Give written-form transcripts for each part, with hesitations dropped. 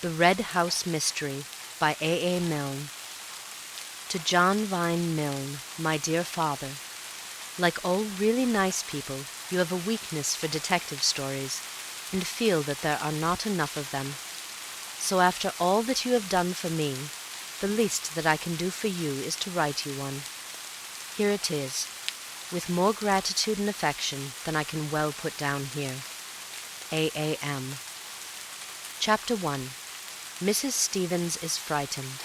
The Red House Mystery by A. Milne. To John Vine Milne, my dear father, like all really nice people, you have a weakness for detective stories, and feel that there are not enough of them. So after all that you have done for me, the least that I can do for you is to write you one. Here it is, with more gratitude and affection than I can well put down here. A.M. Chapter 1. Mrs. Stevens is Frightened.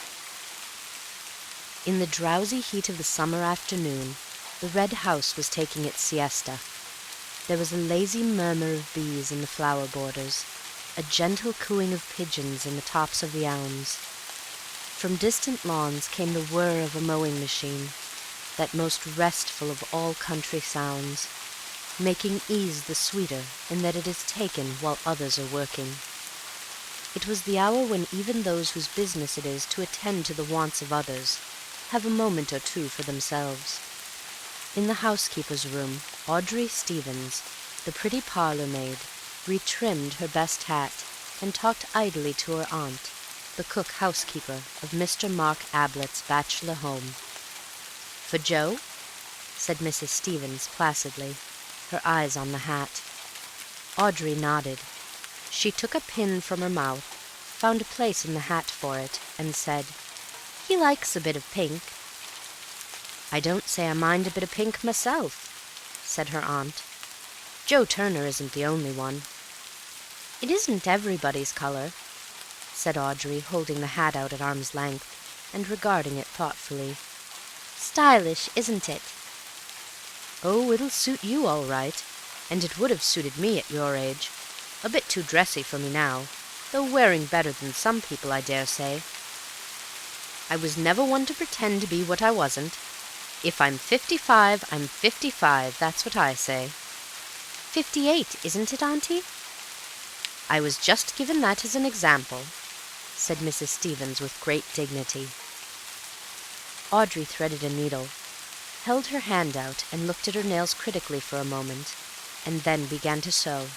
In the drowsy heat of the summer afternoon, the Red House was taking its siesta. There was a lazy murmur of bees in the flower borders, a gentle cooing of pigeons in the tops of the elms. From distant lawns came the whir of a mowing machine, that most restful of all country sounds, making ease the sweeter in that it is taken while others are working. It was the hour when even those whose business it is to attend to the wants of others have a moment or two for themselves. In the housekeeper's room, Audrey Stevens, the pretty parlour-maid, retrimmed her best hat and talked idly to her aunt, the cook-housekeeper of Mr. Mark Ablett's bachelor home. "For Joe?" said Mrs. Stevens placidly, her eyes on the hat. Audrey nodded. She took a pin from her mouth, found a place in the hat for it, and said, "He likes a bit of pink." "I don't say I mind a bit of pink myself," said her aunt. "Joe Turner isn't the only one." "It isn't everybody's colour," said Audrey, holding the hat out at arm's length, and regarding it thoughtfully. "Stylish, isn't it?" "Oh, it'll suit you all right, and it would have suited me at your age. A bit too dressy for me now, though wearing better than some people, I dare say. I was never one to pretend to be what I wasn't. If I'm 55, I'm 55, that's what I say." 58, isn't it, Auntie?" "I was just given that as an example," said Mrs. Stevens with great dignity. Audrey threaded a needle, held her hand out and looked at her nails critically for a moment, and then began to sew.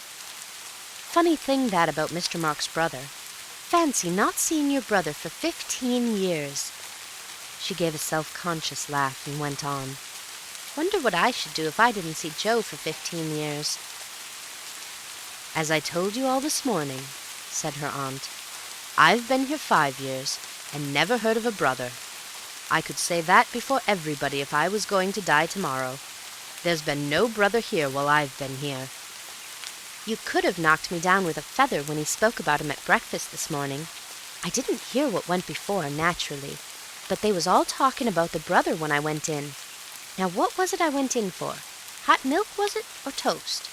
"Funny thing that about Mr. Mark's brother. Fancy not seeing your brother for 15 years. She gave a self-conscious laugh and went on. "Wonder what I should do if I didn't see Joe for 15 years." "As I told you all this morning," said her aunt, "I've been here 5 years, and never heard of a brother. I could say that before everybody if I was going to die tomorrow. There's been no brother here while I've been here." "You could have knocked me down with a feather when he spoke about him at breakfast this morning. I didn't hear what went before, naturally, but they was all talking about the brother when I went in. Now what was it I went in for? Hot milk, was it, or toast?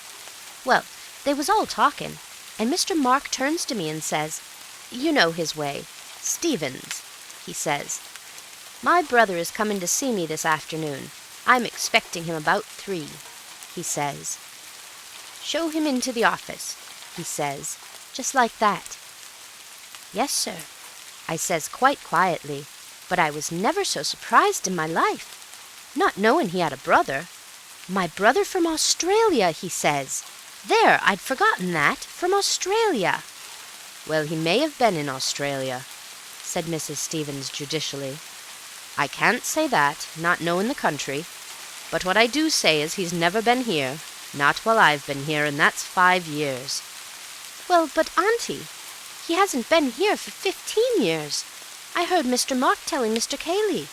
Well, they was all talking, and Mr. Mark turns to me and says, you know his way, 'Stevens,' he says, 'my brother is coming to see me this afternoon. I'm expecting him about 3, he says. 'Show him into the office,' he says, just like that. 'Yes, sir,' I says quite quietly, but I was never so surprised in my life, not knowing he had a brother. 'My brother from Australia,' he says. There, I'd forgotten that, from Australia." "Well, he may have been in Australia," said Mrs. Stevens judicially. "I can't say that, not knowing the country, but what I do say is he's never been here, not while I've been here, and that's 5 years. "Well, but, Auntie, he hasn't been here for 15 years. I heard Mr. Mark telling Mr. Cayley.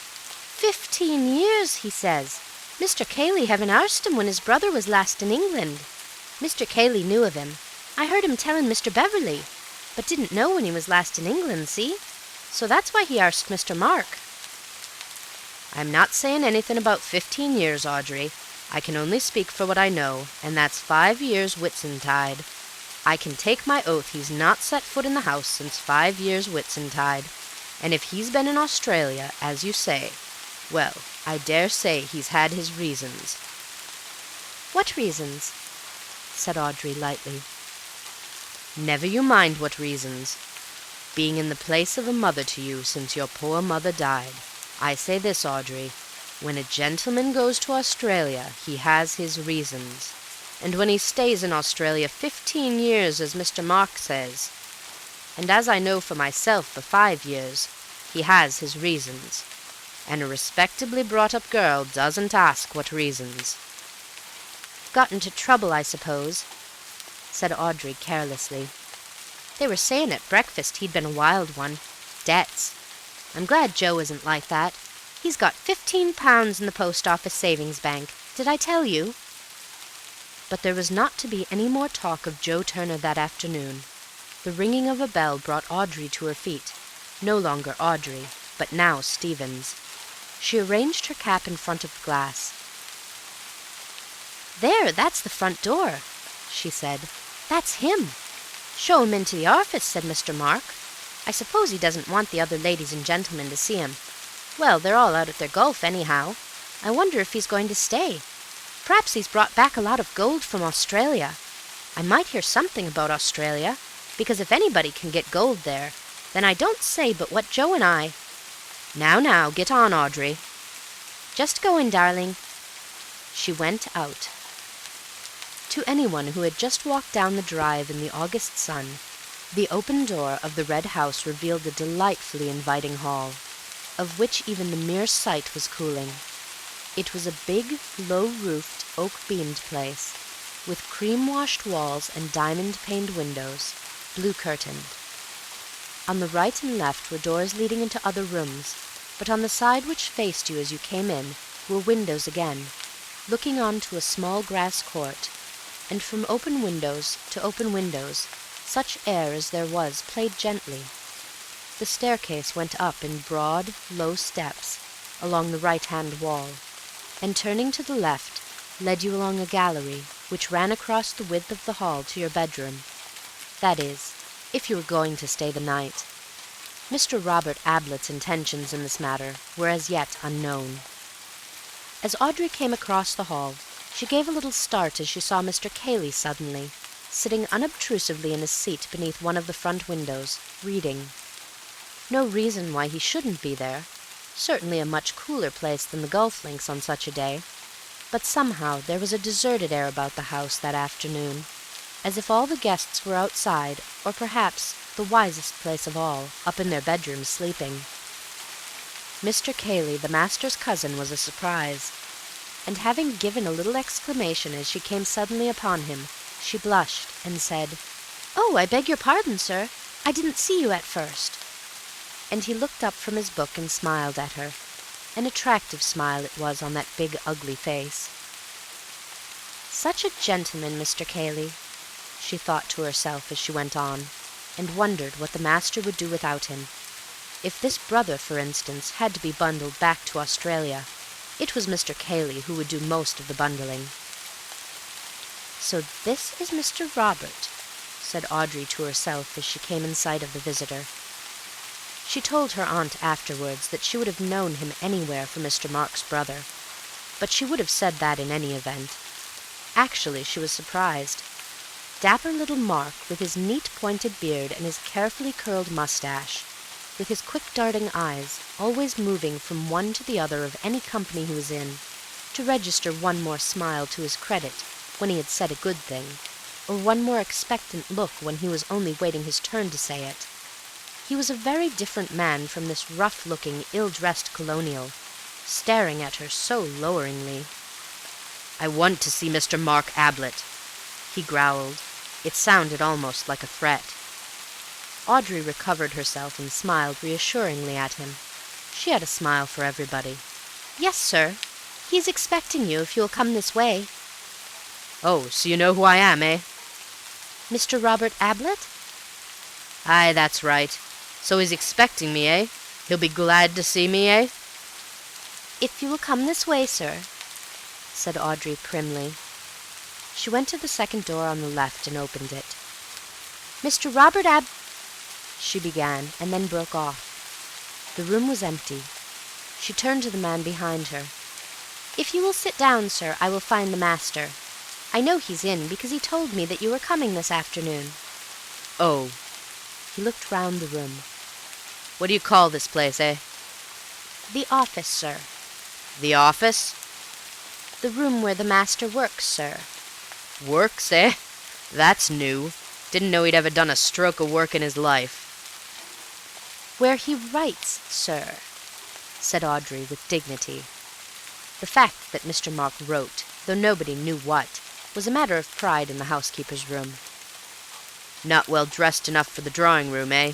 15 years, he says. Mr. Cayley having arsed him when his brother was last in England. Mr. Cayley knew of him. I heard him telling Mr. Beverley, but didn't know when he was last in England, see? So that's why he asked Mr. Mark." "I'm not saying anything about 15 years, Audrey. I can only speak for what I know, and that's 5 years Whitsuntide. I can take my oath he's not set foot in the house since 5 years Whitsuntide, and if he's been in Australia, as you say, well, I dare say he's had his reasons." "What reasons?" said Audrey lightly. "Never you mind what reasons. Being in the place of a mother to you since your poor mother died, I say this, Audrey, when a gentleman goes to Australia he has his reasons, and when he stays in Australia 15 years, as Mr. Mark says, and as I know for myself for 5 years, he has his reasons, and a respectably brought-up girl doesn't ask what reasons." "Got into trouble, I suppose," said Audrey carelessly. "They were saying at breakfast he'd been a wild one. Debts. I'm glad Joe isn't like that. He's got £15 in the post office savings bank. Did I tell you?" But there was not to be any more talk of Joe Turner that afternoon. The ringing of a bell brought Audrey to her feet. No longer Audrey, but now Stevens. She arranged her cap in front of the glass. "There, that's the front door," she said. "That's him." "Show him into the office," said Mr. Mark. "I suppose he doesn't want the other ladies and gentlemen to see him. Well, they're all out at their golf anyhow. I wonder if he's going to stay. Perhaps he's brought back a lot of gold from Australia. I might hear something about Australia, because if anybody can get gold there, then I don't say but what Joe and I—" Now, get on, Audrey." "Just going, darling." She went out. To anyone who had just walked down the drive in the August sun, the open door of the Red House revealed a delightfully inviting hall, of which even the mere sight was cooling. It was a big, low-roofed, oak-beamed place, with cream-washed walls and diamond-paned windows, blue-curtained. On the right and left were doors leading into other rooms, but on the side which faced you as you came in were windows again, looking on to a small grass court, and from open windows to open windows such air as there was played gently. The staircase went up in broad, low steps along the right-hand wall, and turning to the left led you along a gallery which ran across the width of the hall to your bedroom. That is, if you were going to stay the night. Mr. Robert Ablett's intentions in this matter were as yet unknown. As Audrey came across the hall, she gave a little start as she saw Mr. Cayley suddenly, sitting unobtrusively in his seat beneath one of the front windows, reading. No reason why he shouldn't be there. Certainly a much cooler place than the golf links on such a day, but somehow there was a deserted air about the house that afternoon, as if all the guests were outside, or perhaps, the wisest place of all, up in their bedrooms sleeping. Mr. Cayley, the master's cousin, was a surprise, and having given a little exclamation as she came suddenly upon him, she blushed and said, "Oh, I beg your pardon, sir. I didn't see you at first." And he looked up from his book and smiled at her. An attractive smile it was on that big, ugly face. "Such a gentleman, Mr. Cayley," she thought to herself as she went on, and wondered what the master would do without him. If this brother, for instance, had to be bundled back to Australia, it was Mr. Cayley who would do most of the bundling. "So this is Mr. Robert," said Audrey to herself as she came in sight of the visitor. She told her aunt afterwards that she would have known him anywhere for Mr. Mark's brother, but she would have said that in any event. Actually, she was surprised. Dapper little Mark, with his neat pointed beard and his carefully curled mustache, with his quick darting eyes, always moving from one to the other of any company he was in, to register one more smile to his credit when he had said a good thing, or one more expectant look when he was only waiting his turn to say it. He was a very different man from this rough-looking, ill-dressed colonial, staring at her so loweringly. "I want to see Mr. Mark Ablett," he growled. It sounded almost like a threat. Audrey recovered herself and smiled reassuringly at him. She had a smile for everybody. "Yes, sir. He's expecting you if you'll come this way." "Oh, so you know who I am, eh?" "Mr. Robert Ablett?" "Aye, that's right. So he's expecting me, eh? He'll be glad to see me, eh?" "If you will come this way, sir," said Audrey primly. She went to the second door on the left and opened it. "Mr. Robert she began, and then broke off. The room was empty. She turned to the man behind her. "If you will sit down, sir, I will find the master. I know he's in, because he told me that you were coming this afternoon." "Oh." He looked round the room. "What do you call this place, eh?" "The office, sir." "The office?" "The room where the master works, sir." "Works, eh? That's new. Didn't know he'd ever done a stroke of work in his life." "Where he writes, sir," said Audrey with dignity. The fact that Mr. Mark wrote, though nobody knew what, was a matter of pride in the housekeeper's room. "Not well dressed enough for the drawing-room, eh?"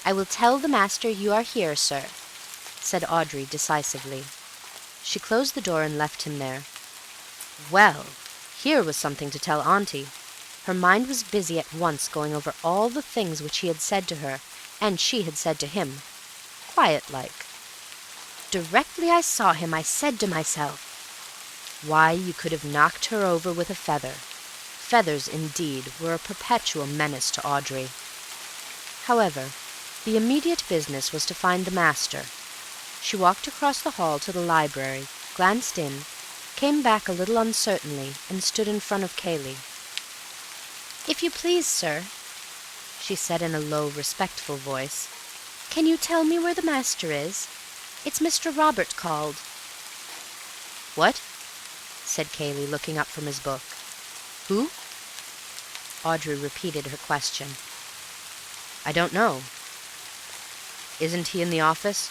"I will tell the master you are here, sir," said Audrey decisively. She closed the door and left him there. Well, here was something to tell Auntie. Her mind was busy at once going over all the things which he had said to her, and she had said to him, quiet-like. "Directly I saw him, I said to myself—" Why, you could have knocked her over with a feather. Feathers, indeed, were a perpetual menace to Audrey. However, the immediate business was to find the master. She walked across the hall to the library, glanced in, came back a little uncertainly, and stood in front of Cayley. "If you please, sir," she said in a low, respectful voice, "can you tell me where the master is? It's Mr. Robert called." "What?" said Cayley, looking up from his book. "Who?" Audrey repeated her question. "I don't know. Isn't he in the office?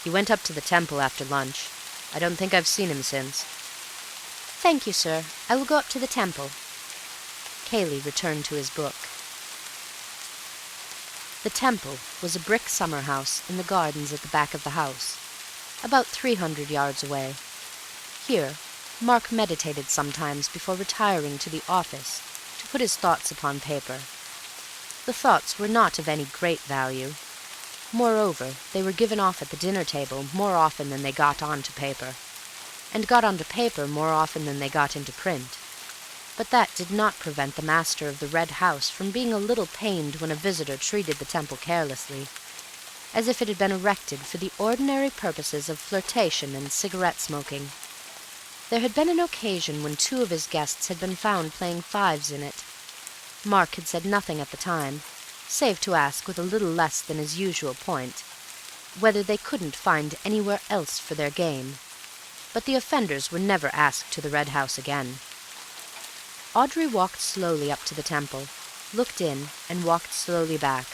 He went up to the temple after lunch. I don't think I've seen him since." "Thank you, sir. I will go up to the temple." Cayley returned to his book. The temple was a brick summer-house in the gardens at the back of the house, about 300 yards away. Here Mark meditated sometimes before retiring to the office to put his thoughts upon paper. The thoughts were not of any great value. Moreover, they were given off at the dinner-table more often than they got on to paper, and got onto paper more often than they got into print. But that did not prevent the master of the Red House from being a little pained when a visitor treated the temple carelessly, as if it had been erected for the ordinary purposes of flirtation and cigarette-smoking. There had been an occasion when 2 of his guests had been found playing fives in it. Mark had said nothing at the time, save to ask with a little less than his usual point, whether they couldn't find anywhere else for their game, but the offenders were never asked to the Red House again. Audrey walked slowly up to the temple, looked in, and walked slowly back.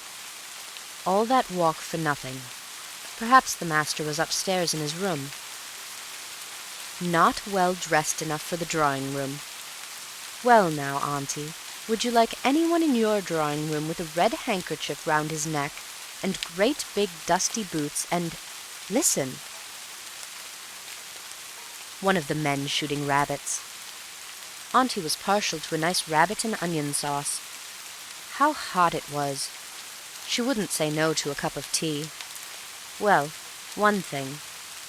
All that walk for nothing. Perhaps the master was upstairs in his room. Not well dressed enough for the drawing-room. Well now, Auntie, would you like anyone in your drawing-room with a red handkerchief round his neck, and great big dusty boots, and— listen! One of the men shooting rabbits. Auntie was partial to a nice rabbit and onion sauce. How hot it was! She wouldn't say no to a cup of tea. Well, one thing,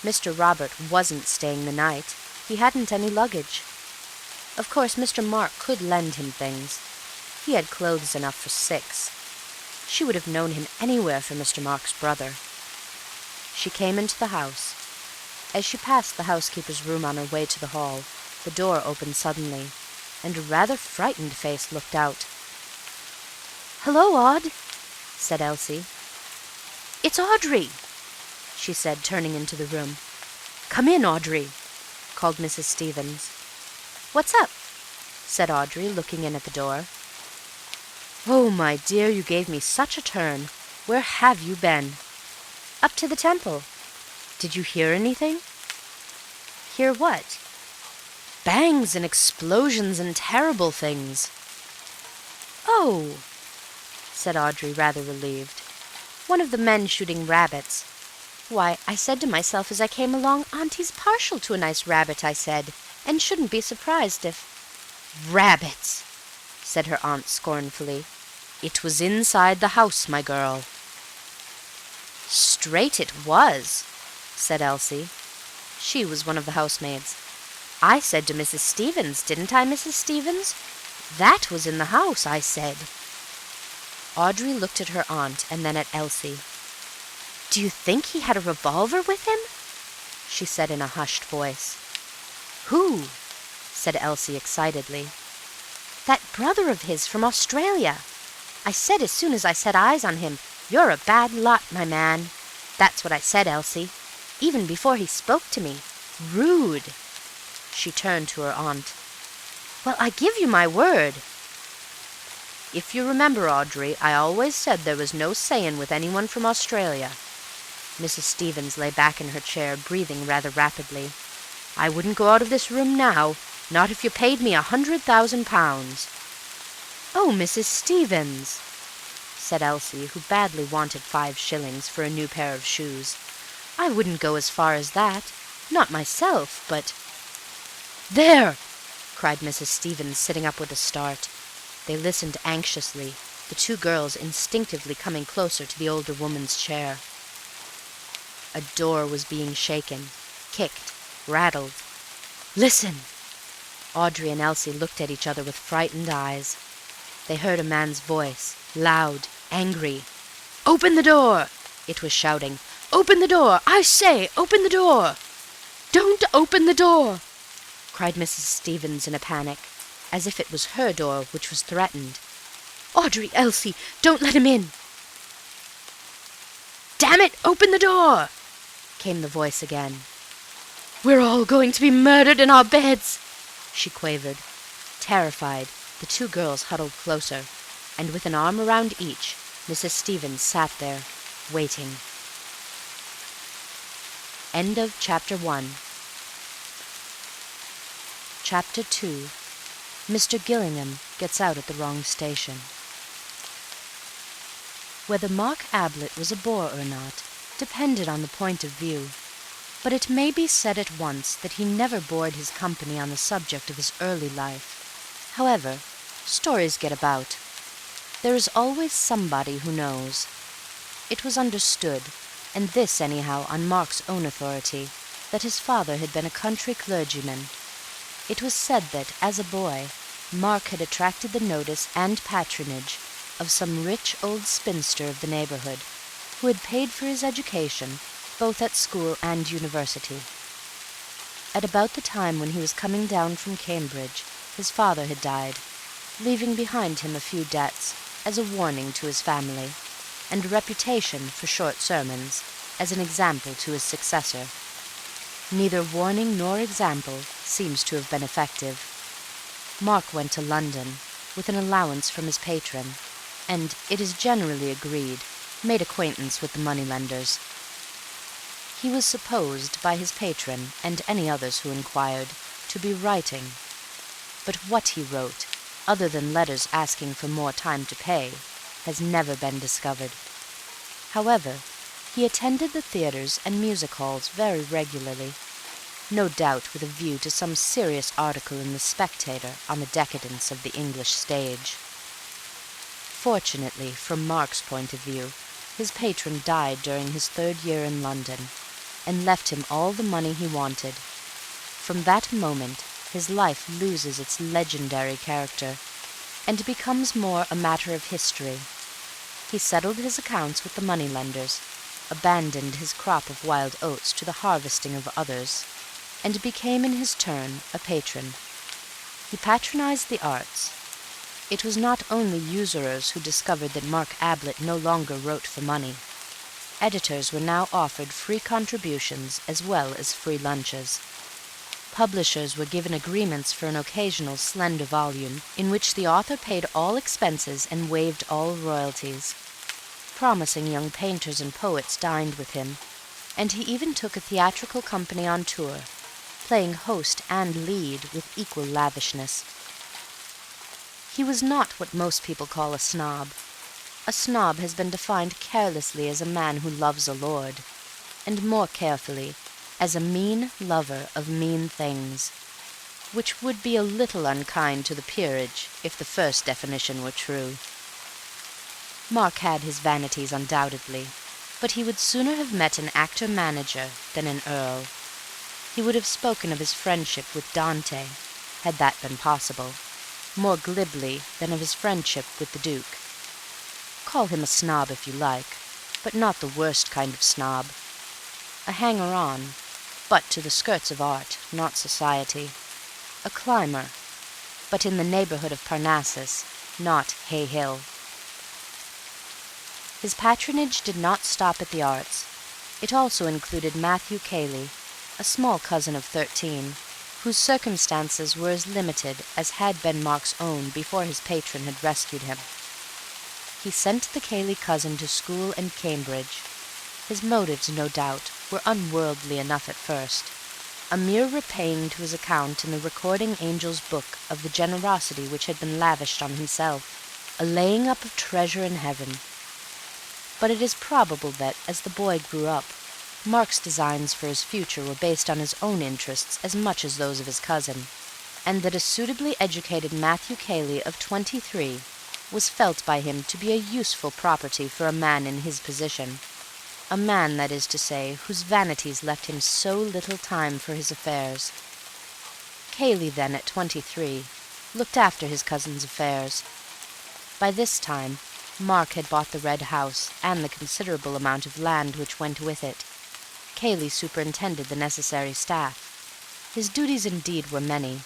Mr. Robert wasn't staying the night. He hadn't any luggage. Of course, Mr. Mark could lend him things. He had clothes enough for 6. She would have known him anywhere for Mr. Mark's brother. She came into the house. As she passed the housekeeper's room on her way to the hall, the door opened suddenly, and a rather frightened face looked out. "Hello, Aud," said Elsie. "It's Audrey," she said, turning into the room. "Come in, Audrey," called Mrs. Stevens. "What's up?" said Audrey, looking in at the door. "Oh, my dear, you gave me such a turn. Where have you been?" "Up to the temple." "Did you hear anything?" "Hear what?" "Bangs and explosions and terrible things." "Oh," said Audrey, rather relieved. "One of the men shooting rabbits. Why, I said to myself as I came along, Auntie's partial to a nice rabbit, I said, and shouldn't be surprised if—" "Rabbits!" said her aunt scornfully. "It was inside the house, my girl." "Straight it was," said Elsie. She was one of the housemaids. "I said to Mrs. Stevens, didn't I, Mrs. Stevens? That was in the house, I said." Audrey looked at her aunt and then at Elsie. "Do you think he had a revolver with him?" she said in a hushed voice. "Who?" said Elsie excitedly. "That brother of his from Australia. I said as soon as I set eyes on him, 'You're a bad lot, my man.' That's what I said, Elsie, even before he spoke to me. Rude." She turned to her aunt. "Well, I give you my word." If you remember, Audrey, I always said there was no sayin' with anyone from Australia." Mrs. Stevens lay back in her chair, breathing rather rapidly. "I wouldn't go out of this room now, not if you paid me £100,000. "Oh, Mrs. Stevens," said Elsie, who badly wanted 5 shillings for a new pair of shoes. "I wouldn't go as far as that. Not myself, but—" "There!" cried Mrs. Stevens, sitting up with a start. They listened anxiously, the 2 girls instinctively coming closer to the older woman's chair. A door was being shaken, kicked, rattled. "Listen!" Audrey and Elsie looked at each other with frightened eyes. They heard a man's voice, loud, angry. "Open the door!" it was shouting. "Open the door! I say, open the door!" "Don't open the door!" cried Mrs. Stevens in a panic, as if it was her door which was threatened. "Audrey, Elsie, don't let him in!" "Damn it, open the door!" came the voice again. "We're all going to be murdered in our beds," she quavered. Terrified, the 2 girls huddled closer, and with an arm around each, Mrs. Stevens sat there, waiting. End of Chapter 1. Chapter 2. Mr. Gillingham gets out at the wrong station. Whether Mark Ablett was a bore or not depended on the point of view, but it may be said at once that he never bored his company on the subject of his early life. However, stories get about. There is always somebody who knows. It was understood, and this anyhow on Mark's own authority, that his father had been a country clergyman. It was said that, as a boy, Mark had attracted the notice and patronage of some rich old spinster of the neighbourhood, who had paid for his education both at school and university. At about the time when he was coming down from Cambridge, his father had died, leaving behind him a few debts, as a warning to his family, and a reputation for short sermons, as an example to his successor. Neither warning nor example seems to have been effective. Mark went to London, with an allowance from his patron, and, it is generally agreed, made acquaintance with the money-lenders. He was supposed by his patron, and any others who inquired, to be writing. But what he wrote, other than letters asking for more time to pay, has never been discovered. However, he attended the theatres and music-halls very regularly, no doubt with a view to some serious article in the Spectator on the decadence of the English stage. Fortunately, from Mark's point of view, his patron died during his 3rd year in London, and left him all the money he wanted. From that moment his life loses its legendary character, and becomes more a matter of history. He settled his accounts with the money-lenders, abandoned his crop of wild oats to the harvesting of others, and became in his turn a patron. He patronized the arts. It was not only usurers who discovered that Mark Ablett no longer wrote for money. Editors were now offered free contributions as well as free lunches. Publishers were given agreements for an occasional slender volume, in which the author paid all expenses and waived all royalties. Promising young painters and poets dined with him, and he even took a theatrical company on tour, playing host and lead with equal lavishness. He was not what most people call a snob. A snob has been defined carelessly as a man who loves a lord, and more carefully as a mean lover of mean things, which would be a little unkind to the peerage if the first definition were true. Mark had his vanities undoubtedly, but he would sooner have met an actor-manager than an earl. He would have spoken of his friendship with Dante, had that been possible, more glibly than of his friendship with the Duke. Call him a snob if you like, but not the worst kind of snob. A hanger-on, but to the skirts of art, not society. A climber, but in the neighbourhood of Parnassus, not Hay Hill. His patronage did not stop at the arts. It also included Matthew Cayley, a small cousin of 13, whose circumstances were as limited as had been Mark's own before his patron had rescued him. He sent the Cayley cousin to school and Cambridge. His motives, no doubt, were unworldly enough at first, a mere repaying to his account in the recording angel's book of the generosity which had been lavished on himself, a laying up of treasure in heaven. But it is probable that, as the boy grew up, Mark's designs for his future were based on his own interests as much as those of his cousin, and that a suitably educated Matthew Cayley of 23 was felt by him to be a useful property for a man in his position, a man, that is to say, whose vanities left him so little time for his affairs. Cayley, then, at 23, looked after his cousin's affairs. By this time, Mark had bought the Red House and the considerable amount of land which went with it. Cayley superintended the necessary staff. His duties indeed were many.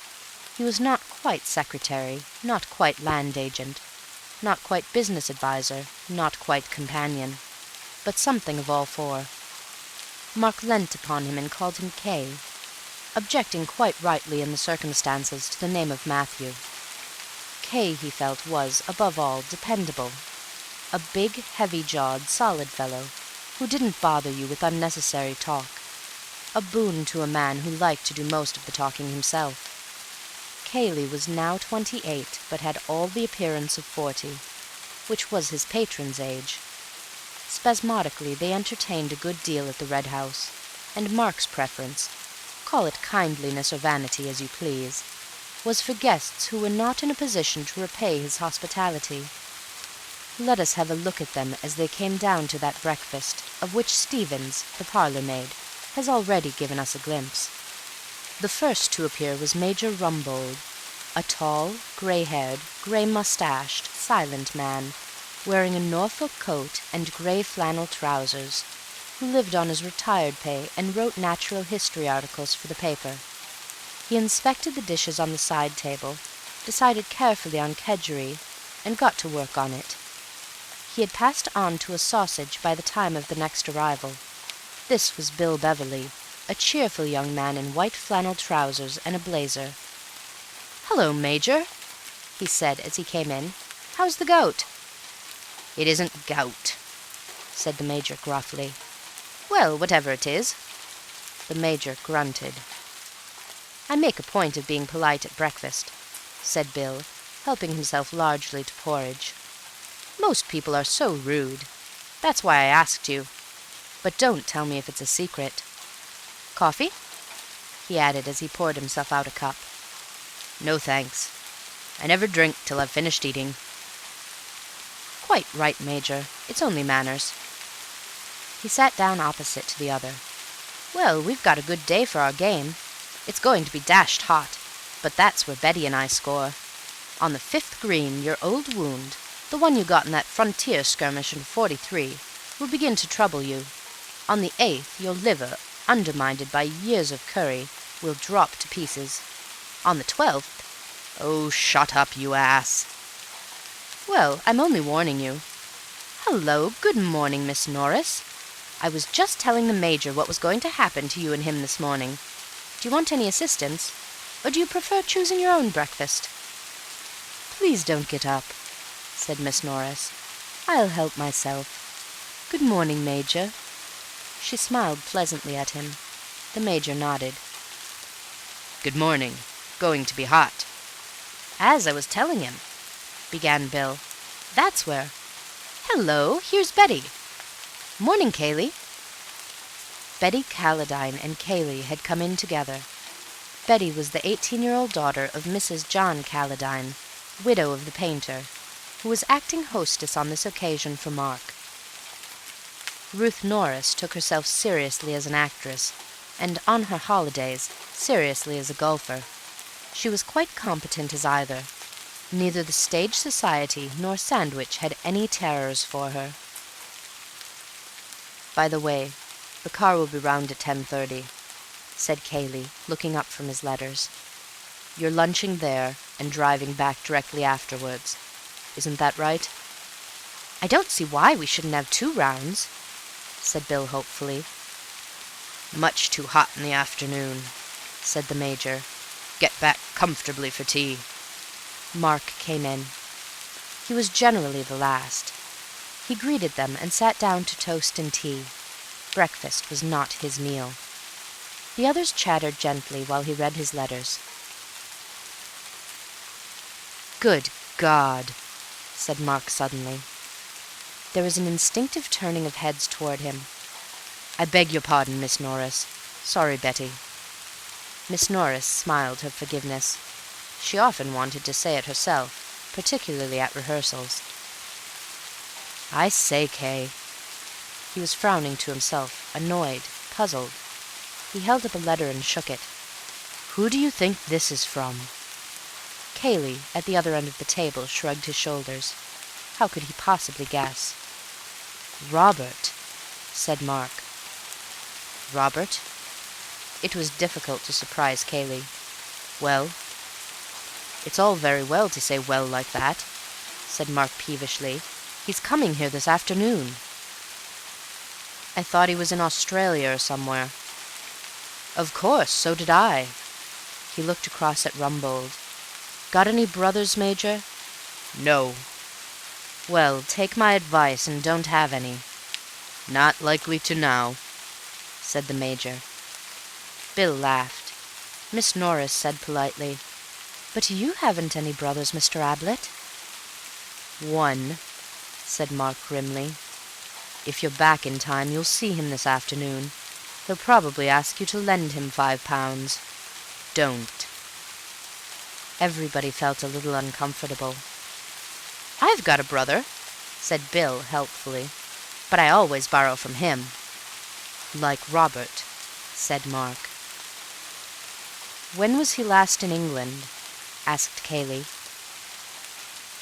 He was not quite secretary, not quite land agent, not quite business adviser, not quite companion, but something of all four. Mark leant upon him and called him Kay, objecting quite rightly in the circumstances to the name of Matthew. Kay, he felt, was, above all, dependable, a big, heavy-jawed, solid fellow, who didn't bother you with unnecessary talk, a boon to a man who liked to do most of the talking himself. Cayley was now 28, but had all the appearance of 40, which was his patron's age. Spasmodically they entertained a good deal at the Red House, and Mark's preference, call it kindliness or vanity as you please, was for guests who were not in a position to repay his hospitality. Let us have a look at them as they came down to that breakfast, of which Stevens, the parlour-maid, has already given us a glimpse. The first to appear was Major Rumbold, a tall, grey-haired, grey-moustached, silent man, wearing a Norfolk coat and grey flannel trousers, who lived on his retired pay and wrote natural history articles for the paper. He inspected the dishes on the side table, decided carefully on kedgeree, and got to work on it. He had passed on to a sausage by the time of the next arrival. This was Bill Beverley, a cheerful young man in white flannel trousers and a blazer. "Hello, Major," he said as he came in. "How's the goat?" "It isn't gout," said the Major gruffly. "Well, whatever it is." The Major grunted. "I make a point of being polite at breakfast," said Bill, helping himself largely to porridge. "Most people are so rude. That's why I asked you. But don't tell me if it's a secret. Coffee?" he added as he poured himself out a cup. "No, thanks. I never drink till I've finished eating." "Quite right, Major. It's only manners." He sat down opposite to the other. "Well, we've got a good day for our game. It's going to be dashed hot, but that's where Betty and I score. On the 5th green, your old wound, the one you got in that frontier skirmish in '43, will begin to trouble you. On the 8th, your liver, undermined by years of curry, will drop to pieces. On the 12th... "Oh, shut up, you ass." "Well, I'm only warning you. Hello, good morning, Miss Norris. I was just telling the Major what was going to happen to you and him this morning. Do you want any assistance, or do you prefer choosing your own breakfast?" "Please don't get up," said Miss Norris. "I'll help myself. Good morning, Major." She smiled pleasantly at him. The Major nodded. "Good morning. Going to be hot." "As I was telling him," began Bill. "That's where... Hello, here's Betty. Morning, Cayley." Betty Calladine and Cayley had come in together. Betty was the 18-year-old daughter of Mrs. John Calladine, widow of the painter, who was acting hostess on this occasion for Mark. Ruth Norris took herself seriously as an actress, and on her holidays seriously as a golfer. She was quite competent as either. Neither the stage society nor Sandwich had any terrors for her. "By the way, the car will be round at 10:30, said Cayley, looking up from his letters. "You're lunching there and driving back directly afterwards. Isn't that right?" "I don't see why we shouldn't have 2 rounds," said Bill hopefully. "Much too hot in the afternoon," said the Major. Get back comfortably for tea." Mark came in. He was generally the last. He greeted them and sat down to toast and tea. Breakfast was not his meal. The others chattered gently while he read his letters. "Good God," said Mark suddenly. There was an instinctive turning of heads toward him. "I beg your pardon, Miss Norris. Sorry, Betty." Miss Norris smiled her forgiveness. She often wanted to say it herself, particularly at rehearsals. "I say, Kay." He was frowning to himself, annoyed, puzzled. He held up a letter and shook it. "Who do you think this is from?" Cayley, at the other end of the table, shrugged his shoulders. How could he possibly guess? "Robert," said Mark. "Robert?" It was difficult to surprise Cayley. "Well?" "It's all very well to say well like that," said Mark peevishly. "He's coming here this afternoon." "I thought he was in Australia or somewhere." "Of course, so did I." He looked across at Rumbold. "Got any brothers, Major?" "No." "Well, take my advice and don't have any." "Not likely to now," said the Major. Bill laughed. Miss Norris said politely, "But you haven't any brothers, Mr. Ablett." "One," said Mark grimly. "If you're back in time, you'll see him this afternoon. He'll probably ask you to lend him £5. Don't." Everybody felt a little uncomfortable. "I've got a brother," said Bill helpfully, "but I always borrow from him." "Like Robert," said Mark. "When was he last in England?" asked Cayley.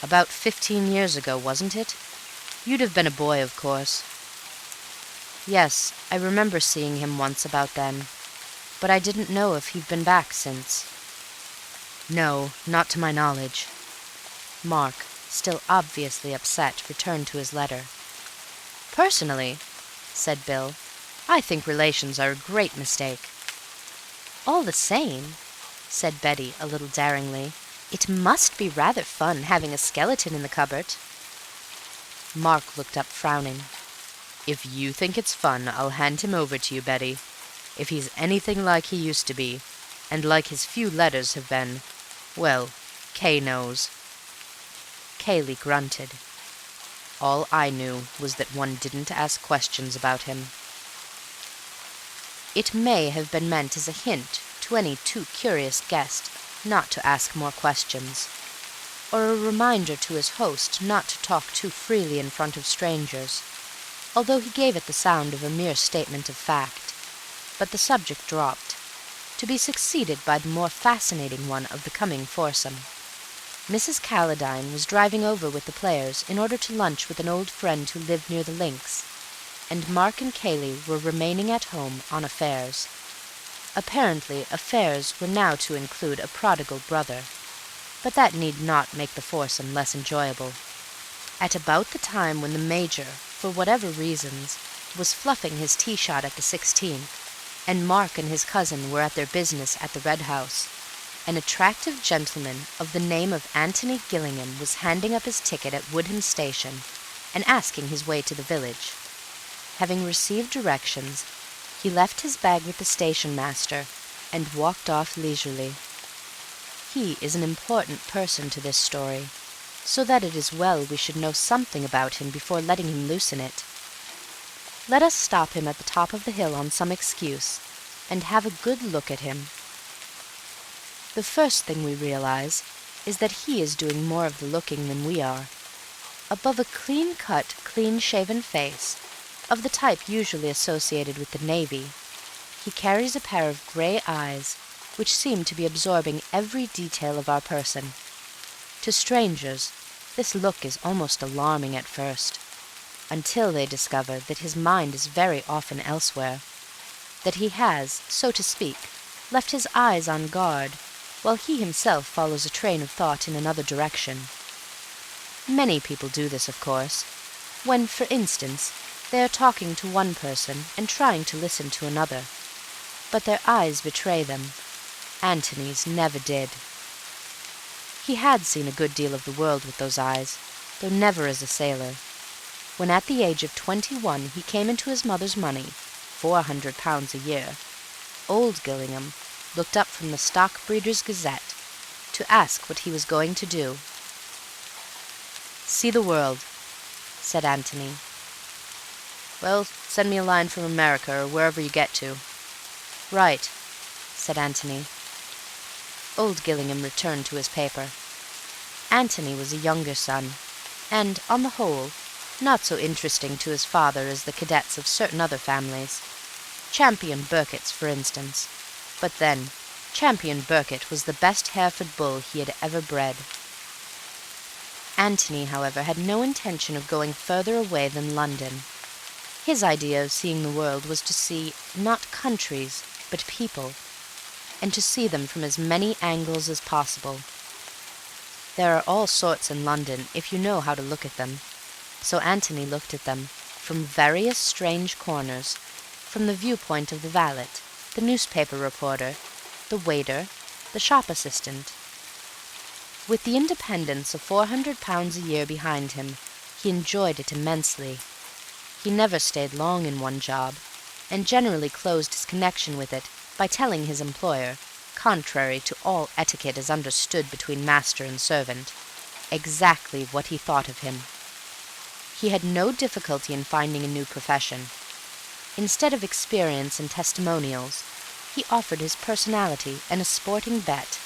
"About 15 years ago, wasn't it? You'd have been a boy, of course." "Yes, I remember seeing him once about then, but I didn't know if he'd been back since." "No, not to my knowledge." Mark, still obviously upset, returned to his letter. "Personally," said Bill, "I think relations are a great mistake." "All the same," said Betty a little daringly, "it must be rather fun having a skeleton in the cupboard." Mark looked up frowning. "If you think it's fun, I'll hand him over to you, Betty. If he's anything like he used to be, and like his few letters have been, well, Kay knows." Cayley grunted. "All I knew was that one didn't ask questions about him." It may have been meant as a hint to any too curious guest not to ask more questions, or a reminder to his host not to talk too freely in front of strangers, although he gave it the sound of a mere statement of fact. But the subject dropped, to be succeeded by the more fascinating one of the coming foursome. Mrs. Calladine was driving over with the players in order to lunch with an old friend who lived near the links, and Mark and Cayley were remaining at home on affairs. Apparently affairs were now to include a prodigal brother, but that need not make the foursome less enjoyable. At about the time when the Major, for whatever reasons, was fluffing his tea-shot at the 16th, and Mark and his cousin were at their business at the Red House, an attractive gentleman of the name of Anthony Gillingham was handing up his ticket at Woodham Station and asking his way to the village. Having received directions, he left his bag with the station-master and walked off leisurely. He is an important person to this story, so that it is well we should know something about him before letting him loose in it. Let us stop him at the top of the hill on some excuse, and have a good look at him. The first thing we realize is that he is doing more of the looking than we are. Above a clean-cut, clean-shaven face, of the type usually associated with the Navy, he carries a pair of grey eyes which seem to be absorbing every detail of our person. To strangers, this look is almost alarming at first, until they discover that his mind is very often elsewhere, that he has, so to speak, left his eyes on guard, while he himself follows a train of thought in another direction. Many people do this, of course, when, for instance, they are talking to one person and trying to listen to another, but their eyes betray them. Antony's never did. He had seen a good deal of the world with those eyes, though never as a sailor. When at the age of 21 he came into his mother's money, £400 a year, old Gillingham looked up from the Stock Breeders' Gazette to ask what he was going to do. "See the world," said Antony. "Well, send me a line from America or wherever you get to." "Right," said Antony. Old Gillingham returned to his paper. Antony was a younger son, and, on the whole, not so interesting to his father as the cadets of certain other families. Champion Burkitt's, for instance. But then, Champion Burkitt was the best Hereford bull he had ever bred. Antony, however, had no intention of going further away than London. His idea of seeing the world was to see, not countries, but people, and to see them from as many angles as possible. There are all sorts in London if you know how to look at them, so Antony looked at them from various strange corners, from the viewpoint of the valet, the newspaper reporter, the waiter, the shop assistant. With the independence of £400 a year behind him, he enjoyed it immensely. He never stayed long in one job, and generally closed his connection with it by telling his employer, contrary to all etiquette as understood between master and servant, exactly what he thought of him. He had no difficulty in finding a new profession. Instead of experience and testimonials, he offered his personality and a sporting bet.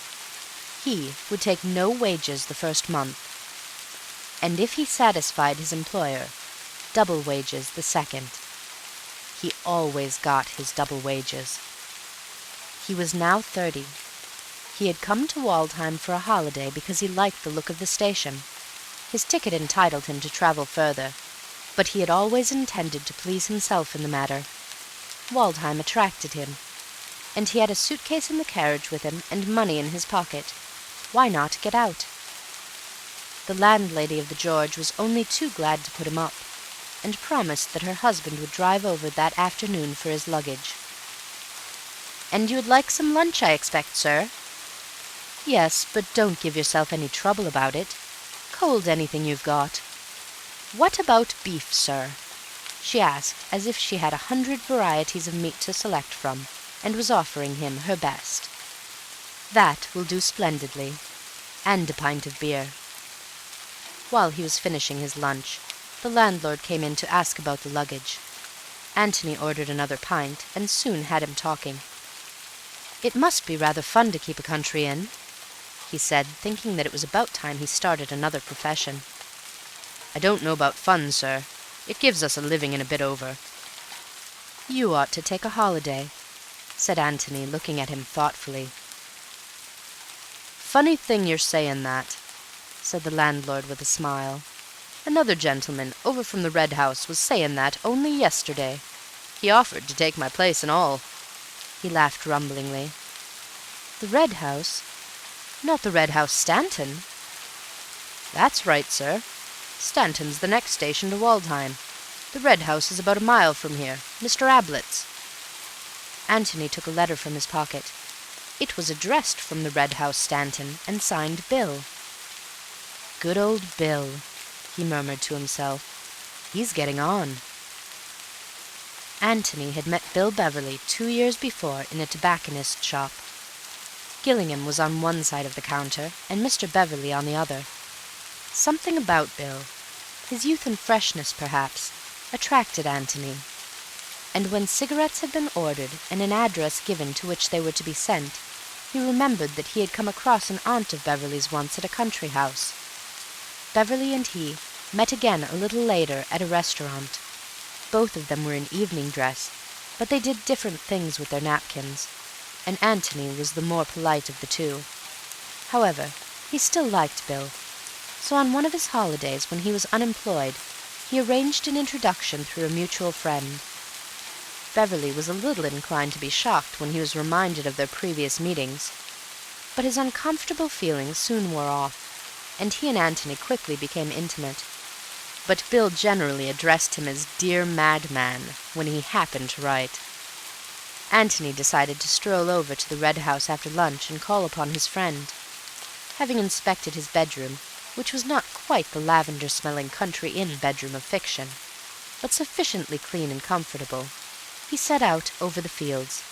He would take no wages the first month, and if he satisfied his employer, double wages the second. He always got his double wages. He was now 30. He had come to Waldheim for a holiday because he liked the look of the station. His ticket entitled him to travel further, but he had always intended to please himself in the matter. Waldheim attracted him, and he had a suitcase in the carriage with him and money in his pocket. Why not get out? The landlady of the George was only too glad to put him up, and promised that her husband would drive over that afternoon for his luggage. "And you would like some lunch, I expect, sir?" "Yes, but don't give yourself any trouble about it. Cold anything you've got." "What about beef, sir?" she asked, as if she had 100 varieties of meat to select from, and was offering him her best. "That will do splendidly. And a pint of beer." While he was finishing his lunch, the landlord came in to ask about the luggage. Antony ordered another pint, and soon had him talking. "It must be rather fun to keep a country inn," he said, thinking that it was about time he started another profession. "I don't know about fun, sir. It gives us a living and a bit over." "You ought to take a holiday," said Antony, looking at him thoughtfully. "Funny thing you're saying that," said the landlord with a smile. "Another gentleman over from the Red House was saying that only yesterday. He offered to take my place and all." He laughed rumblingly. "The Red House? Not the Red House, Stanton?" "That's right, sir. Stanton's the next station to Waldheim. The Red House is about a mile from here, Mr. Ablett's." Antony took a letter from his pocket. It was addressed from the Red House, Stanton, and signed Bill. "Good old Bill," he murmured to himself. "He's getting on." Antony had met Bill Beverley 2 years before in a tobacconist's shop. Gillingham was on one side of the counter, and Mr. Beverley on the other. Something about Bill, his youth and freshness perhaps, attracted Antony, and when cigarettes had been ordered and an address given to which they were to be sent, he remembered that he had come across an aunt of Beverley's once at a country house. Beverley and he met again a little later at a restaurant. Both of them were in evening dress, but they did different things with their napkins, and Antony was the more polite of the two. However, he still liked Bill, so on one of his holidays when he was unemployed, he arranged an introduction through a mutual friend. Beverley was a little inclined to be shocked when he was reminded of their previous meetings, but his uncomfortable feelings soon wore off, and he and Antony quickly became intimate. But Bill generally addressed him as "dear madman" when he happened to write. Antony decided to stroll over to the Red House after lunch and call upon his friend. Having inspected his bedroom, which was not quite the lavender-smelling country inn bedroom of fiction, but sufficiently clean and comfortable, he set out over the fields.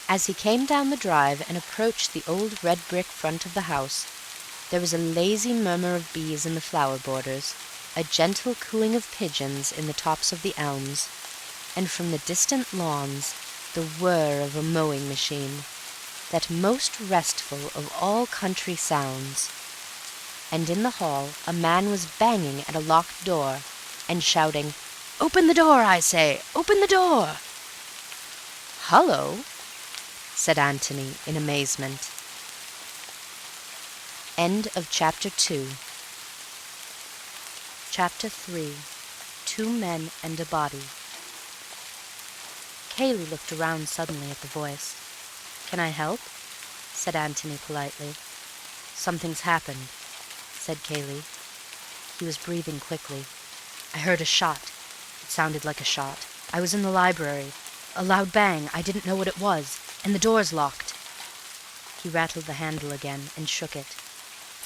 As he came down the drive and approached the old red-brick front of the house, there was a lazy murmur of bees in the flower borders, a gentle cooing of pigeons in the tops of the elms, and from the distant lawns the whir of a mowing machine, that most restful of all country sounds. And in the hall a man was banging at a locked door and shouting, "Open the door, I say! Open the door!" "Hullo!" said Antony in amazement. End of Chapter 2. Chapter 3. 2 Men and a Body. Cayley looked around suddenly at the voice. "Can I help?" said Antony politely. "Something's happened," said Cayley. He was breathing quickly. "I heard a shot. It sounded like a shot. I was in the library. A loud bang. I didn't know what it was. And the door's locked." He rattled the handle again and shook it.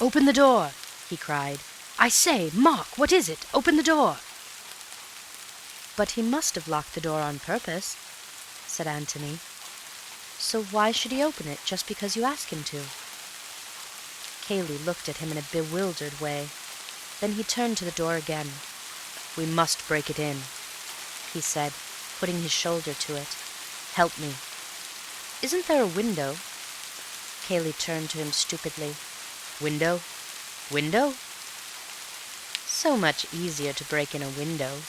"Open the door!" he cried. "I say, Mark, what is it? Open the door!" "But he must have locked the door on purpose," said Antony. "So why should he open it just because you ask him to?" Cayley looked at him in a bewildered way. Then he turned to the door again. "We must break it in," he said, putting his shoulder to it. "Help me." "Isn't there a window?" Cayley turned to him stupidly. "Window? Window?" "So much easier to break in a window,"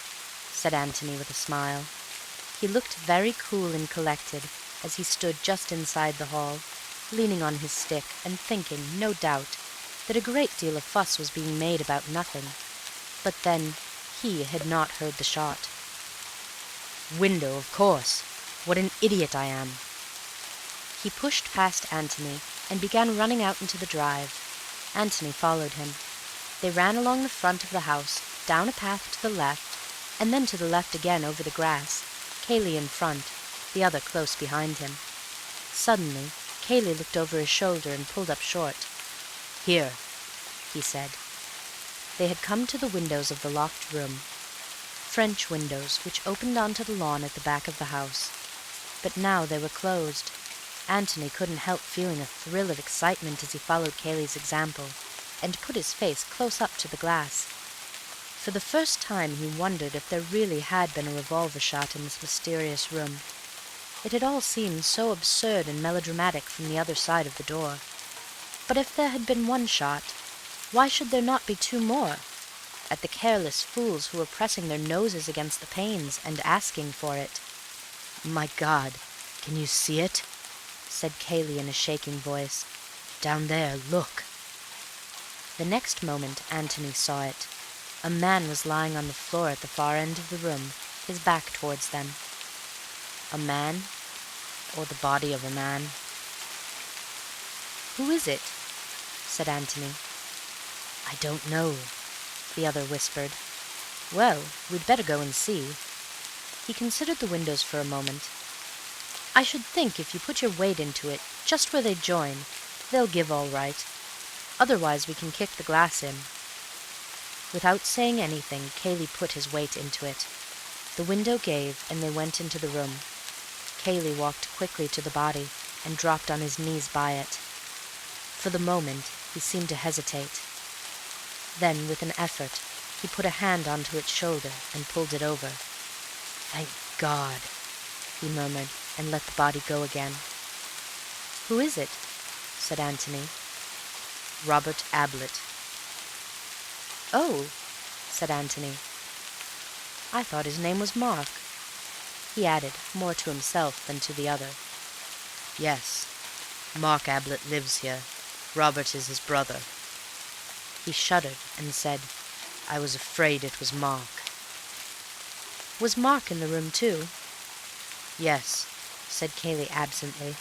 said Antony with a smile. He looked very cool and collected as he stood just inside the hall, leaning on his stick and thinking, no doubt, that a great deal of fuss was being made about nothing. But then he had not heard the shot. "Window, of course. What an idiot I am." He pushed past Antony and began running out into the drive. Antony followed him. They ran along the front of the house, down a path to the left, and then to the left again over the grass, Cayley in front, the other close behind him. Suddenly Cayley looked over his shoulder and pulled up short. "Here," he said. They had come to the windows of the locked room, French windows which opened onto the lawn at the back of the house. But now they were closed. Antony couldn't help feeling a thrill of excitement as he followed Cayley's example, and put his face close up to the glass. For the first time he wondered if there really had been a revolver shot in this mysterious room. It had all seemed so absurd and melodramatic from the other side of the door. But if there had been one shot, why should there not be 2 more? At the careless fools who were pressing their noses against the panes and asking for it. "My God, can you see it?" said Cayley in a shaking voice. "Down there, look." The next moment Antony saw it. A man was lying on the floor at the far end of the room, his back towards them. A man, or the body of a man. "Who is it?" said Antony. "I don't know," the other whispered. "Well, we'd better go and see." He considered the windows for a moment. "I should think if you put your weight into it, just where they join, they'll give all right. Otherwise we can kick the glass in." Without saying anything, Cayley put his weight into it. The window gave, and they went into the room. Cayley walked quickly to the body and dropped on his knees by it. For the moment he seemed to hesitate. Then, with an effort, he put a hand onto its shoulder and pulled it over. "Thank God," he murmured, and let the body go again. "Who is it?" said Antony. "Robert Ablett." "Oh," said Antony. "I thought his name was Mark." He added, more to himself than to the other. "Yes, Mark Ablett lives here. Robert is his brother." He shuddered and said, "I was afraid it was Mark." "Was Mark in the room too?" "Yes," said Cayley absently.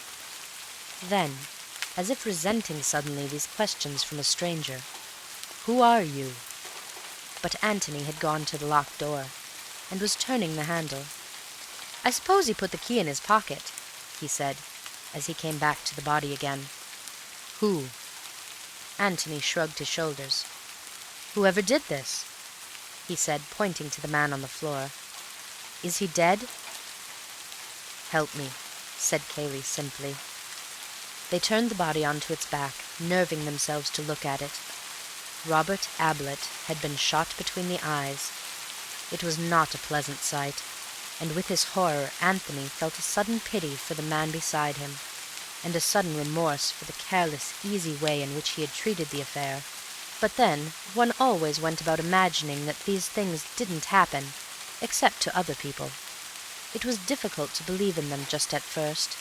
Then, as if resenting suddenly these questions from a stranger, "Who are you?" But Antony had gone to the locked door, and was turning the handle. I suppose he put the key in his pocket," he said, as he came back to the body again. "Who?" Antony shrugged his shoulders. "Whoever did this," he said, pointing to the man on the floor. "Is he dead?" "Help me," said Cayley simply. They turned the body onto its back, nerving themselves to look at it. Robert Ablett had been shot between the eyes. It was not a pleasant sight, and with his horror Anthony felt a sudden pity for the man beside him, and a sudden remorse for the careless, easy way in which he had treated the affair. But then one always went about imagining that these things didn't happen, except to other people. It was difficult to believe in them just at first,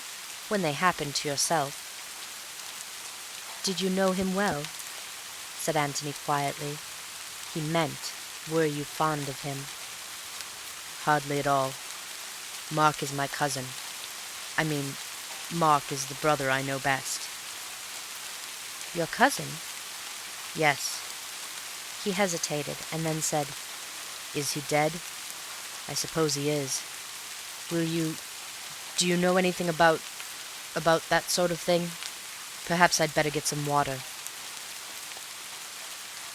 when they happened to yourself. "Did you know him well?" said Antony quietly. He meant, were you fond of him? "Hardly at all. Mark is my cousin. Mark is the brother I know best." "Your cousin?" "Yes." He hesitated, and then said, "Is he dead? I suppose he is. Do you know anything about that sort of thing? Perhaps I'd better get some water."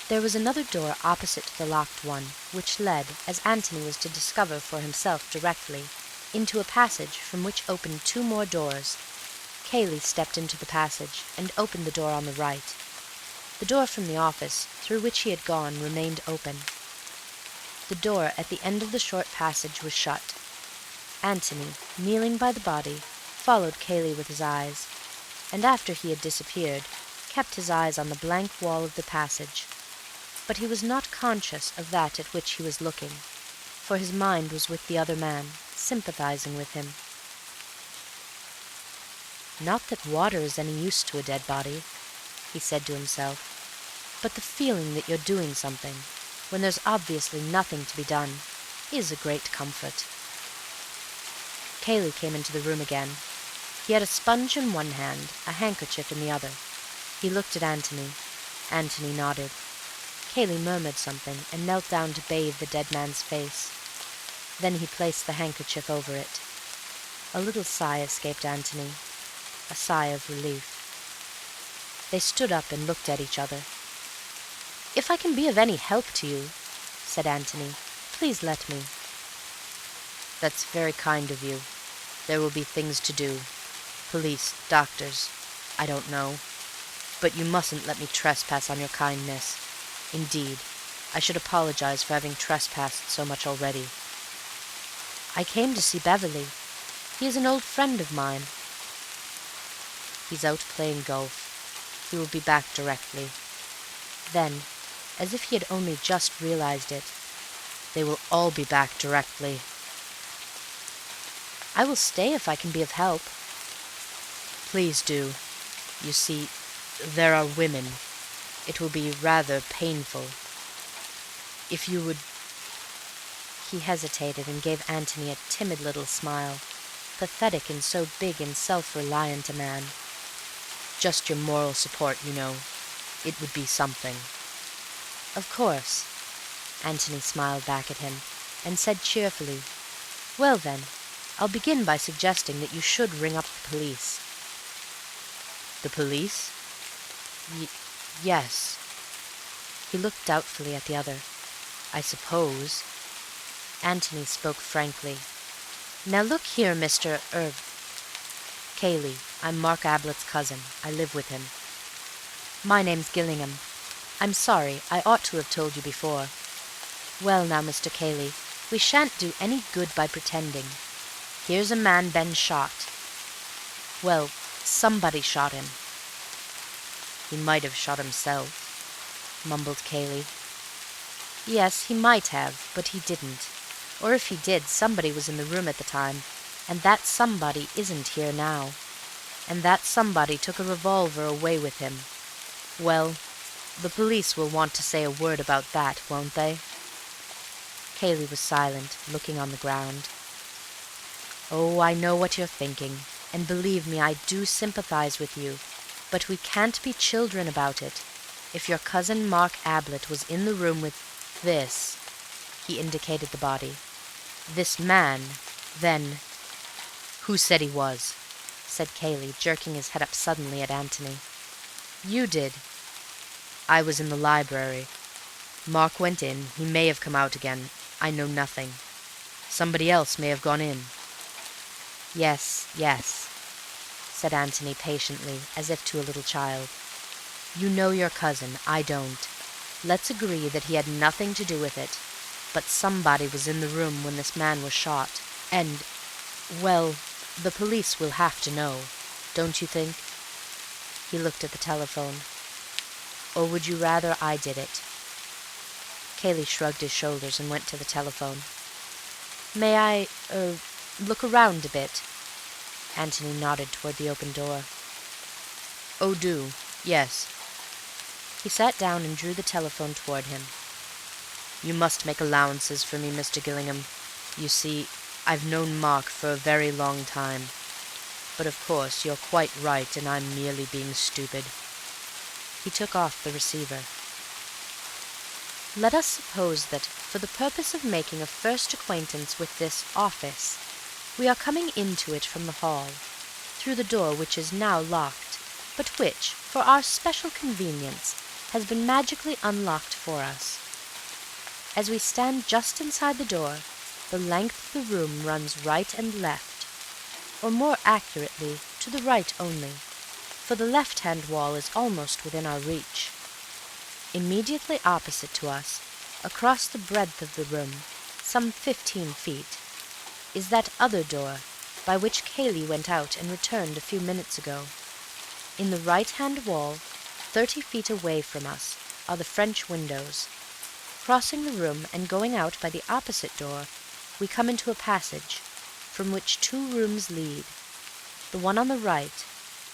There was another door opposite to the locked one, which led, as Antony was to discover for himself directly, into a passage from which opened two more doors. Cayley stepped into the passage, and opened the door on the right. The door from the office, through which he had gone, remained open. The door at the end of the short passage was shut. Antony, kneeling by the body, followed Cayley with his eyes, and after he had disappeared, kept his eyes on the blank wall of the passage. But he was not conscious of that at which he was looking, for his mind was with the other man, sympathizing with him. "Not that water is any use to a dead body," he said to himself, "but the feeling that you're doing something, when there's obviously nothing to be done, is a great comfort." Cayley came into the room again. He had a sponge in one hand, a handkerchief in the other. He looked at Antony. Antony nodded. Cayley murmured something, and knelt down to bathe the dead man's face. Then he placed the handkerchief over it. A little sigh escaped Antony, a sigh of relief. They stood up and looked at each other. "If I can be of any help to you," said Antony, "please let me." "That's very kind of you. There will be things to do. Police, doctors, I don't know. But you mustn't let me trespass on your kindness. Indeed, I should apologize for having trespassed so much already." "I came to see Beverley. He is an old friend of mine." "He's out playing golf. He will be back directly." Then, as if he had only just realized it, "They will all be back directly." "I will stay if I can be of help." "Please do. You see, there are women. It will be rather painful. If you would—" He hesitated and gave Antony a timid little smile, pathetic in so big and self-reliant a man. "Just your moral support, you know. It would be something." "Of course." Antony smiled back at him, and said cheerfully, "Well then, I'll begin by suggesting that you should ring up the police." "The police?" Yes." He looked doubtfully at the other. "I suppose." Antony spoke frankly. "Now look here, Mr. Cayley, I'm Mark Ablett's cousin. I live with him. My name's Gillingham. I'm sorry, I ought to have told you before. Well now, Mr. Cayley, we shan't do any good by pretending. Here's a man been shot. Well, somebody shot him." "He might have shot himself," mumbled Cayley. "Yes, he might have, but he didn't. Or if he did, somebody was in the room at the time, and that somebody isn't here now. And that somebody took a revolver away with him. Well, the police will want to say a word about that, won't they?" Cayley was silent, looking on the ground. "Oh, I know what you're thinking, and believe me, I do sympathize with you. But we can't be children about it. If your cousin Mark Ablett was in the room with this," he indicated the body, "this man, then Who said he was?" said Cayley, jerking his head up suddenly at Antony. "You did." "I was in the library. Mark went in. He may have come out again. I know nothing. Somebody else may have gone in." "Yes, yes," said Antony patiently, as if to a little child. "You know your cousin. I don't. Let's agree that he had nothing to do with it. But somebody was in the room when this man was shot. And, well, the police will have to know, don't you think?" He looked at the telephone. "Or would you rather I did it?" Cayley shrugged his shoulders and went to the telephone. "May I, look around a bit?" Antony nodded toward the open door. "Oh, do. Yes." He sat down and drew the telephone toward him. "You must make allowances for me, Mr. Gillingham. You see, I've known Mark for a very long time. But of course you're quite right, and I'm merely being stupid." He took off the receiver. "Let us suppose that, for the purpose of making a first acquaintance with this office, we are coming into it from the hall, through the door which is now locked, but which, for our special convenience, has been magically unlocked for us. As we stand just inside the door, the length of the room runs right and left, or more accurately, to the right only, for the left-hand wall is almost within our reach. Immediately opposite to us, across the breadth of the room, some 15 feet, is that other door by which Cayley went out and returned a few minutes ago. In the right-hand wall, 30 feet away from us, are the French windows. Crossing the room and going out by the opposite door, we come into a passage, from which 2 rooms lead. The one on the right,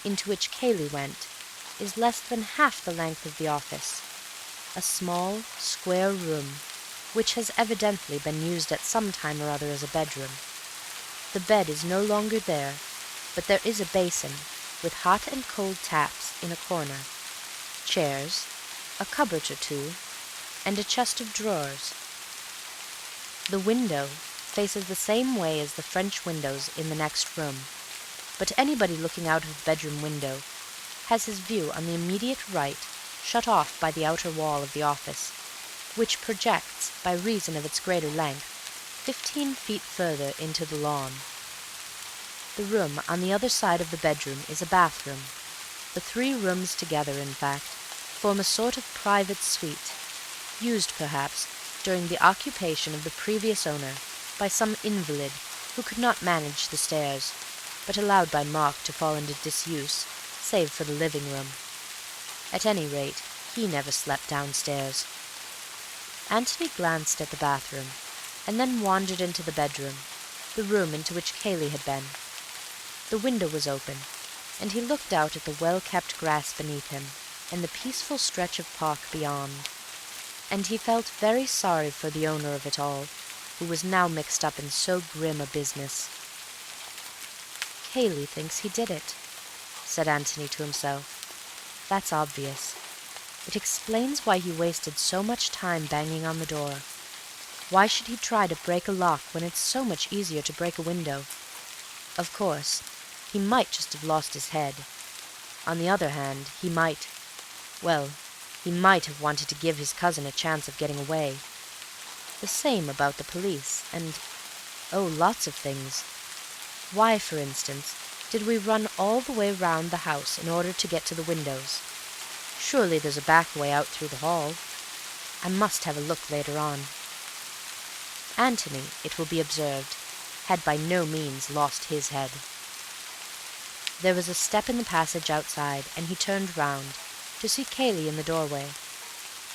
into which Cayley went, is less than half the length of the office, a small, square room, which has evidently been used at some time or other as a bedroom. The bed is no longer there, but there is a basin, with hot and cold taps, in a corner, chairs, a cupboard or two, and a chest of drawers. The window faces the same way as the French windows in the next room, but anybody looking out of the bedroom window has his view on the immediate right shut off by the outer wall of the office, which projects, by reason of its greater length, 15 feet further into the lawn. The room on the other side of the bedroom is a bathroom. The 3 rooms together, in fact, form a sort of private suite, used, perhaps, during the occupation of the previous owner by some invalid who could not manage the stairs, but allowed by Mark to fall into disuse, save for the living-room. At any rate, he never slept downstairs. Antony glanced at the bathroom, and then wandered into the bedroom, the room into which Cayley had been. The window was open, and he looked out at the well-kept grass beneath him, and the peaceful stretch of park beyond, and he felt very sorry for the owner of it all, who was now mixed up in so grim a business. "Cayley thinks he did it," said Antony to himself. "That's obvious. It explains why he wasted so much time banging on the door. Why should he try to break a lock when it's so much easier to break a window? Of course, he might just have lost his head. On the other hand, he might have wanted to give his cousin a chance of getting away. The same about the police, and, lots of things. Why, for instance, did we run all the way round the house in order to get to the windows? Surely there's a back way out through the hall. I must have a look later on." Antony, it will be observed, had by no means lost his head. There was a step in the passage outside, and he turned round, to see Cayley in the doorway.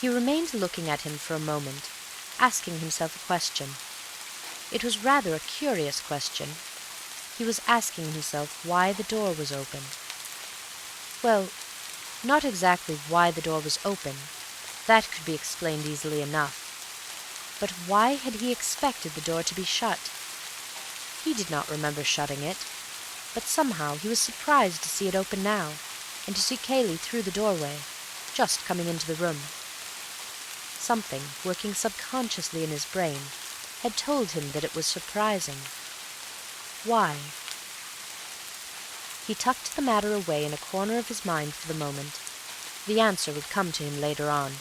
He remained looking at him for a moment, asking himself a question. It was rather a curious question. He was asking himself why the door was open. Well, not exactly why the door was open. That could be explained easily enough. But why had he expected the door to be shut? He did not remember shutting it, but somehow he was surprised to see it open now, and to see Cayley through the doorway, just coming into the room. Something, working subconsciously in his brain, had told him that it was surprising. Why? He tucked the matter away in a corner of his mind for the moment. The answer would come to him later on.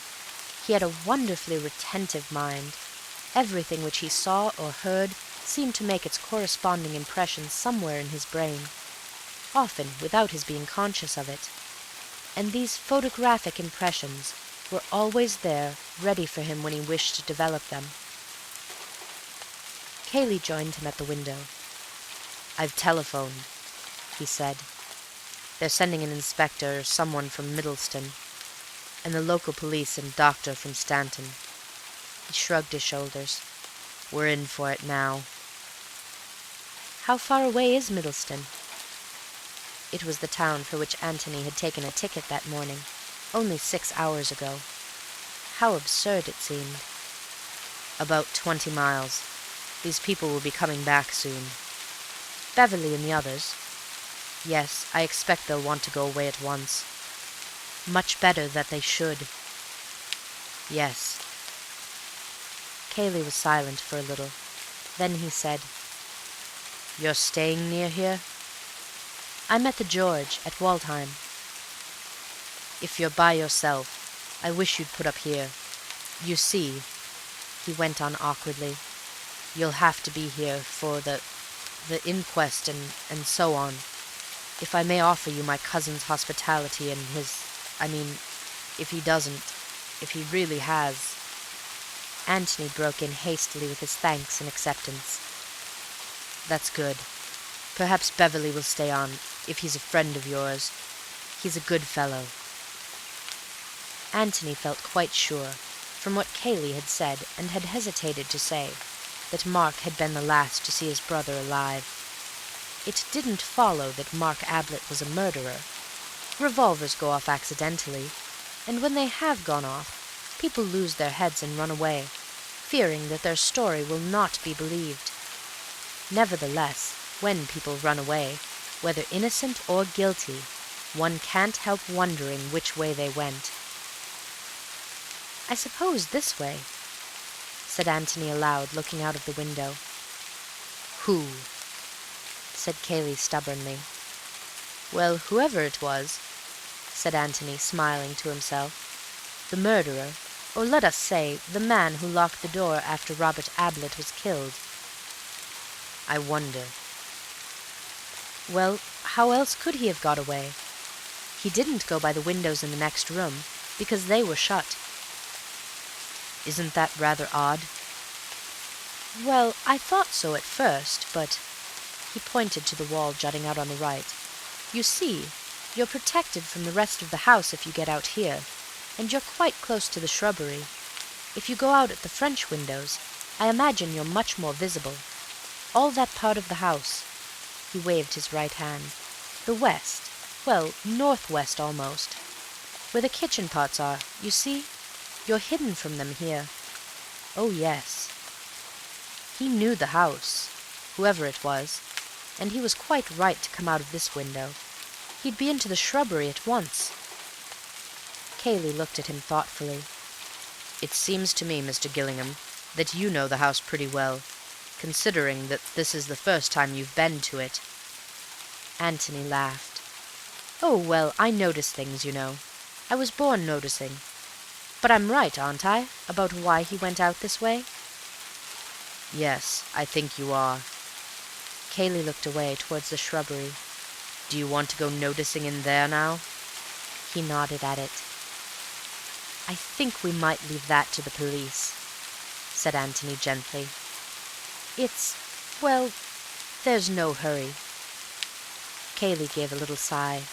He had a wonderfully retentive mind. Everything which he saw or heard seemed to make its corresponding impression somewhere in his brain, often without his being conscious of it. And these photographic impressions were always there, ready for him when he wished to develop them. Cayley joined him at the window. "I've telephoned," he said. "They're sending an inspector or someone from Middleston, and the local police and doctor from Stanton." He shrugged his shoulders. "We're in for it now." "How far away is Middleston?" It was the town for which Antony had taken a ticket that morning, only 6 hours ago. How absurd it seemed. "About 20 miles. These people will be coming back soon." "Beverley and the others?" "Yes, I expect they'll want to go away at once." "Much better that they should." "Yes." Cayley was silent for a little. Then he said, "You're staying near here?" "I'm at the George, at Waldheim." "If you're by yourself, I wish you'd put up here. You see," he went on awkwardly, "you'll have to be here for the inquest and so on. If I may offer you my cousin's hospitality and if he really has—" Antony broke in hastily with his thanks and acceptance. "That's good. Perhaps Beverley will stay on, if he's a friend of yours. He's a good fellow." Antony felt quite sure, from what Cayley had said and had hesitated to say, that Mark had been the last to see his brother alive. It didn't follow that Mark Ablett was a murderer. Revolvers go off accidentally, and when they have gone off, people lose their heads and run away, fearing that their story will not be believed. Nevertheless, when people run away, whether innocent or guilty, one can't help wondering which way they went. "I suppose this way," said Antony aloud, looking out of the window. "Who?" said Cayley stubbornly. "Well, whoever it was," said Antony, smiling to himself. "The murderer, or let us say, the man who locked the door after Robert Ablett was killed." "I wonder." "Well, how else could he have got away? He didn't go by the windows in the next room, because they were shut." "Isn't that rather odd?" "Well, I thought so at first, but—" He pointed to the wall jutting out on the right. "You see, you're protected from the rest of the house if you get out here, and you're quite close to the shrubbery. If you go out at the French windows, I imagine you're much more visible. All that part of the house," he waved his right hand, "the west, well, northwest almost, where the kitchen pots are, you see, you're hidden from them here." "Oh, yes." He knew the house, whoever it was, and he was quite right to come out of this window. He'd be into the shrubbery at once. Cayley looked at him thoughtfully. "It seems to me, Mr. Gillingham, that you know the house pretty well, considering that this is the first time you've been to it." Antony laughed. "Oh, well, I notice things, you know. I was born noticing. But I'm right, aren't I, about why he went out this way?" "Yes, I think you are." Cayley looked away towards the shrubbery. "Do you want to go noticing in there now?" He nodded at it. "I think we might leave that to the police," said Antony gently. Well, there's no hurry." Cayley gave a little sigh,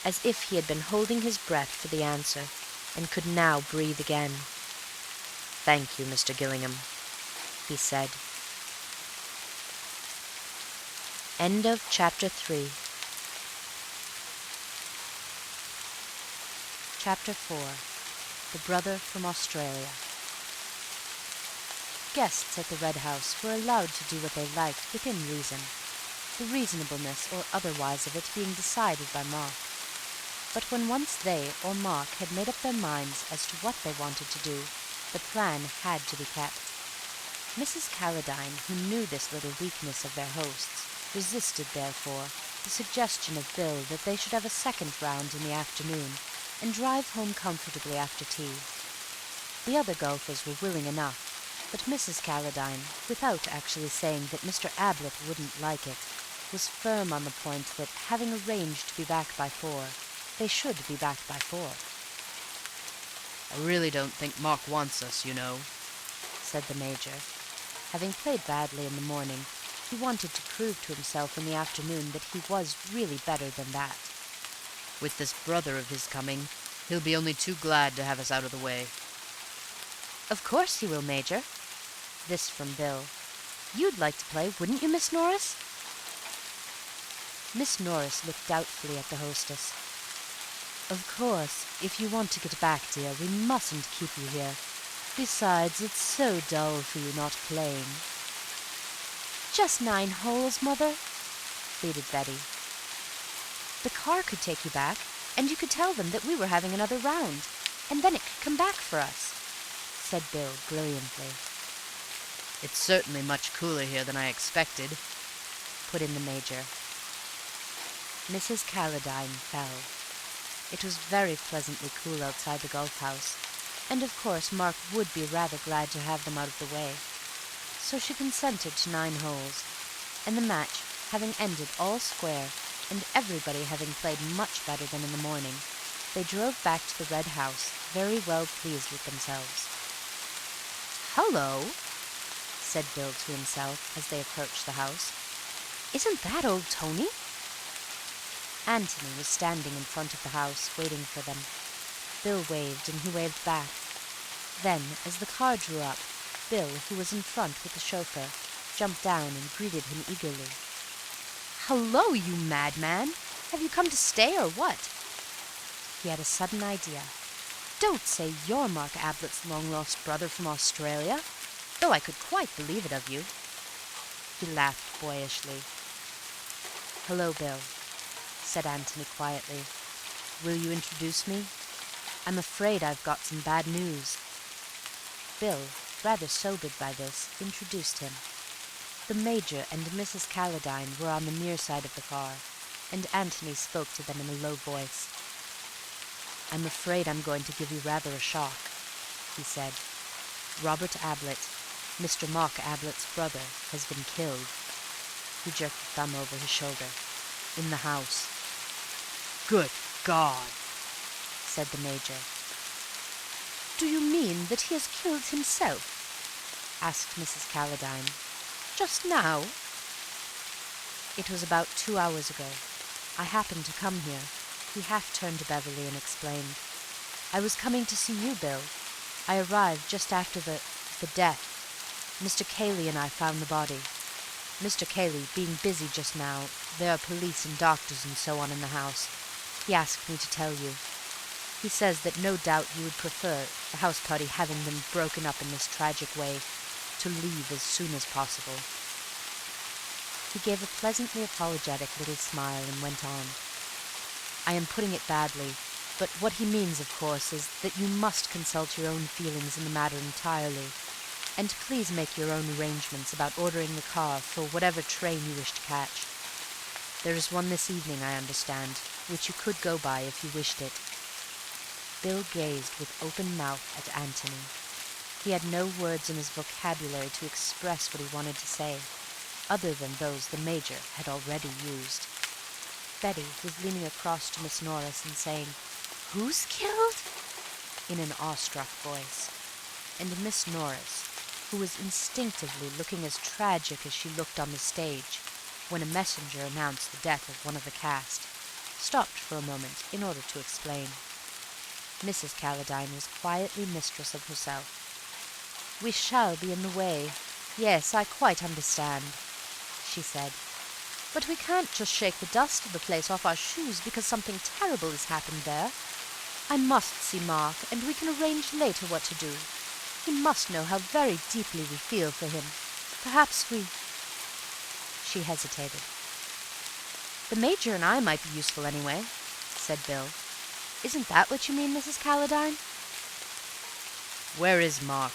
as if he had been holding his breath for the answer, and could now breathe again. "Thank you, Mr. Gillingham," he said. End of Chapter 3. Chapter 4. The Brother from Australia. Guests at the Red House were allowed to do what they liked within reason, the reasonableness or otherwise of it being decided by Mark. But when once they or Mark had made up their minds as to what they wanted to do, the plan had to be kept. Mrs. Calladine, who knew this little weakness of their hosts, resisted, therefore, the suggestion of Bill that they should have a second round in the afternoon and drive home comfortably after tea. The other golfers were willing enough, but Mrs. Calladine, without actually saying that Mr. Ablett wouldn't like it, was firm on the point that, having arranged to be back by 4, they should be back by 4. "I really don't think Mark wants us, you know," said the Major. Having played badly in the morning, he wanted to prove to himself in the afternoon that he was really better than that. "With this brother of his coming, he'll be only too glad to have us out of the way." "Of course he will, Major." This from Bill. "You'd like to play, wouldn't you, Miss Norris?" Miss Norris looked doubtfully at the hostess. "Of course, if you want to get back, dear, we mustn't keep you here. Besides, it's so dull for you not playing." "Just 9 holes, Mother," pleaded Betty. "The car could take you back, and you could tell them that we were having another round, and then it could come back for us," said Bill brilliantly. "It's certainly much cooler here than I expected," put in the Major. Mrs. Calladine fell. It was very pleasantly cool outside the golf-house, and of course Mark would be rather glad to have them out of the way. So she consented to 9 holes, and the match having ended all square, and everybody having played much better than in the morning, they drove back to the Red House, very well pleased with themselves. "Hullo," said Bill to himself as they approached the house. "Isn't that old Tony?" Antony was standing in front of the house, waiting for them. Bill waved, and he waved back. Then, as the car drew up, Bill, who was in front with the chauffeur, jumped down and greeted him eagerly. "Hello, you madman! Have you come to stay, or what?" He had a sudden idea. "Don't say you're Mark Ablett's long-lost brother from Australia, though I could quite believe it of you." He laughed boyishly. "Hello, Bill," said Antony quietly. "Will you introduce me? I'm afraid I've got some bad news." Bill, rather sobered by this, introduced him. The Major and Mrs. Calladine were on the near side of the car, and Antony spoke to them in a low voice. "I'm afraid I'm going to give you rather a shock," he said. "Robert Ablett, Mr. Mark Ablett's brother, has been killed." He jerked a thumb over his shoulder. "In the house." "Good God!" said the Major. "Do you mean that he has killed himself?" asked Mrs. Calladine. "Just now?" "It was about 2 hours ago. I happened to come here." He half turned to Beverly and explained. "I was coming to see you, Bill. I arrived just after the death. Mr. Cayley and I found the body. Mr. Cayley being busy just now, there are police and doctors and so on in the house. He asked me to tell you. He says that no doubt you would prefer, the house party having been broken up in this tragic way, to leave as soon as possible." He gave a pleasantly apologetic little smile and went on. "I am putting it badly, but what he means, of course, is that you must consult your own feelings in the matter entirely, and please make your own arrangements about ordering the car for whatever train you wish to catch. There is one this evening, I understand, which you could go by if you wished it." Bill gazed with open mouth at Antony. He had no words in his vocabulary to express what he wanted to say, other than those the Major had already used. Betty was leaning across to Miss Norris and saying, "Who's killed?" in an awestruck voice, and Miss Norris, who was instinctively looking as tragic as she looked on the stage, when a messenger announced the death of one of the cast, stopped for a moment in order to explain. Mrs. Calladine was quietly mistress of herself. "We shall be in the way. Yes, I quite understand," she said. "But we can't just shake the dust of the place off our shoes because something terrible has happened there. I must see Mark, and we can arrange later what to do. He must know how very deeply we feel for him. Perhaps we—" She hesitated. "The Major and I might be useful anyway," said Bill. "Isn't that what you mean, Mrs. Calladine?" "Where is Mark?"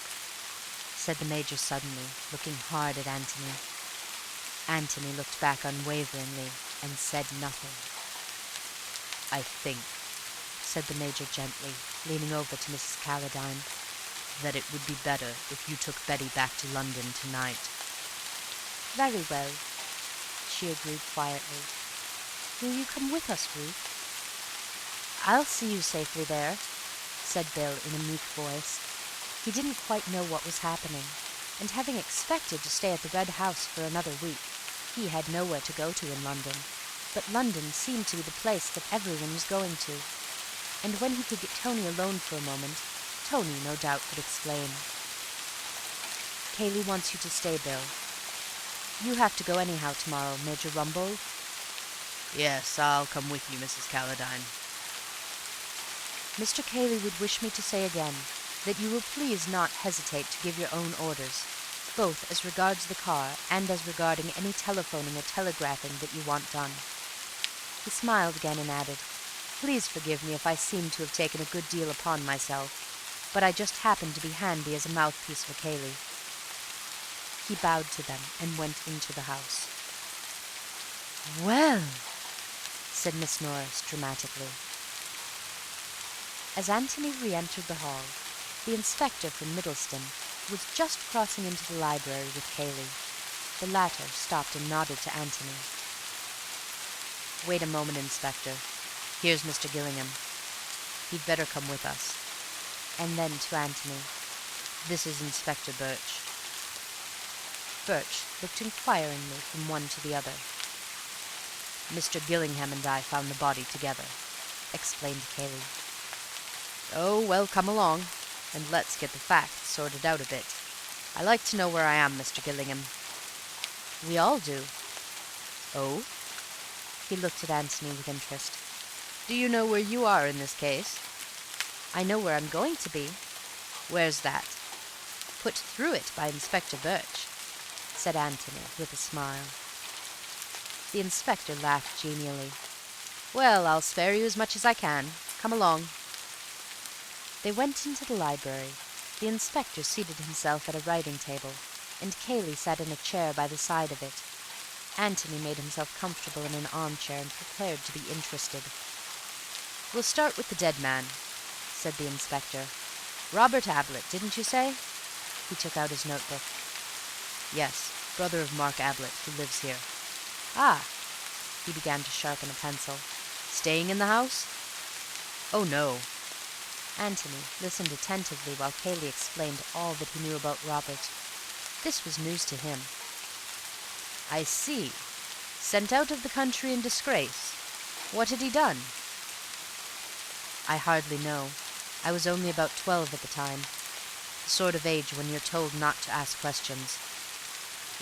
said the Major suddenly, looking hard at Antony. Antony looked back unwaveringly and said nothing. "I think," said the Major gently, leaning over to Mrs. Calladine, "that it would be better if you took Betty back to London tonight." "Very well," she agreed quietly. "Will you come with us, Ruth?" "I'll see you safely there," said Bill in a meek voice. He didn't quite know what was happening, and having expected to stay at the Red House for another week, he had nowhere to go to in London, but London seemed to be the place that everyone was going to, and when he could get Tony alone for a moment, Tony no doubt could explain. "Cayley wants you to stay, Bill. You have to go anyhow tomorrow, Major Rumbold." "Yes, I'll come with you, Mrs. Calladine." "Mr. Cayley would wish me to say again that you will please not hesitate to give your own orders, both as regards the car and as regarding any telephoning or telegraphing that you want done." He smiled again and added, "Please forgive me if I seem to have taken a good deal upon myself, but I just happened to be handy as a mouthpiece for Cayley." He bowed to them and went into the house. "Well," said Miss Norris dramatically. As Antony re-entered the hall, the inspector from Middleston was just crossing into the library with Cayley. The latter stopped and nodded to Antony. "Wait a moment, Inspector. Here's Mr. Gillingham. He'd better come with us." And then to Antony, "This is Inspector Birch." Birch looked inquiringly from one to the other. "Mr. Gillingham and I found the body together," explained Cayley. "Oh, well, come along, and let's get the facts sorted out a bit. I like to know where I am, Mr. Gillingham." "We all do." "Oh?" He looked at Antony with interest. "Do you know where you are in this case?" "I know where I'm going to be." "Where's that?" "Put through it by Inspector Birch," said Antony with a smile. The inspector laughed genially. "Well, I'll spare you as much as I can. Come along." They went into the library. The inspector seated himself at a writing table, and Cayley sat in a chair by the side of it. Antony made himself comfortable in an armchair and prepared to be interested. "We'll start with the dead man," said the inspector. "Robert Ablett, didn't you say?" He took out his notebook. "Yes, brother of Mark Ablett, who lives here." "Ah." He began to sharpen a pencil. "Staying in the house?" "Oh, no." Antony listened attentively while Cayley explained all that he knew about Robert. This was news to him. "I see. Sent out of the country in disgrace. What had he done?" "I hardly know. I was only about 12 at the time. The sort of age when you're told not to ask questions."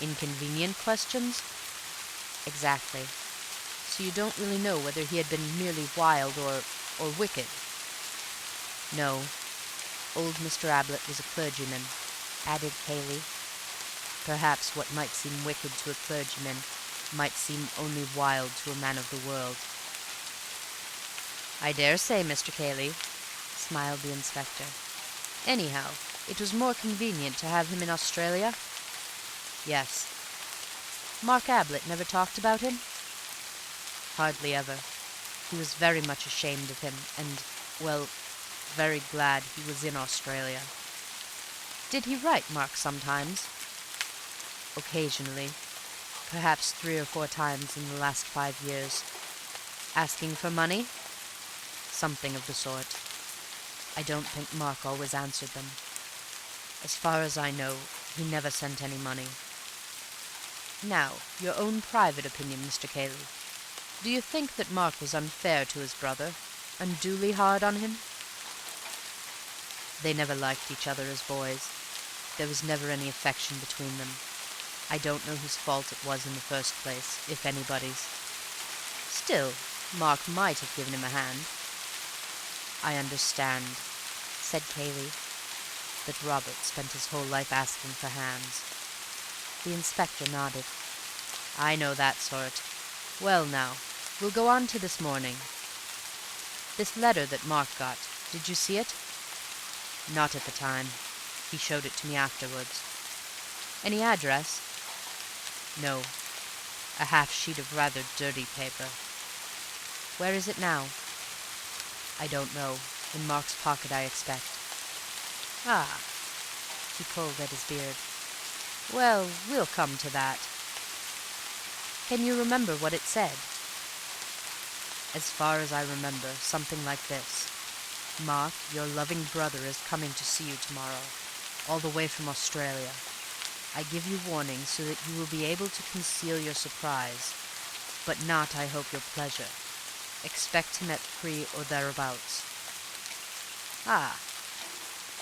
"Inconvenient questions?" "Exactly. So you don't really know whether he had been merely wild or wicked?" "No. Old Mr. Ablett was a clergyman," added Cayley. "Perhaps what might seem wicked to a clergyman might seem only wild to a man of the world." "I dare say, Mr. Cayley," smiled the inspector. "Anyhow, it was more convenient to have him in Australia?" "Yes." "Mark Ablett never talked about him?" "Hardly ever. He was very much ashamed of him, and, well, very glad he was in Australia." "Did he write Mark sometimes?" "Occasionally. Perhaps 3 or 4 times in the last 5 years." "Asking for money?" "Something of the sort. I don't think Mark always answered them. As far as I know, he never sent any money." "Now, your own private opinion, Mr. Cayley. Do you think that Mark was unfair to his brother, unduly hard on him?" "They never liked each other as boys. There was never any affection between them. I don't know whose fault it was in the first place, if anybody's." "Still, Mark might have given him a hand." "I understand," said Cayley, "that Robert spent his whole life asking for hands." The inspector nodded. "I know that sort. Well, now, we'll go on to this morning. This letter that Mark got, did you see it?" "Not at the time. He showed it to me afterwards." "Any address?" "No. A half sheet of rather dirty paper. Where is it now? I don't know. In Mark's pocket, I expect. Ah, he pulled at his beard. Well, we'll come to that. Can you remember what it said? As far as I remember, something like this. Mark, your loving brother is coming to see you tomorrow, all the way from Australia. I give you warning so that you will be able to conceal your surprise, but not, I hope, your pleasure. Expect him at 3 or thereabouts. Ah.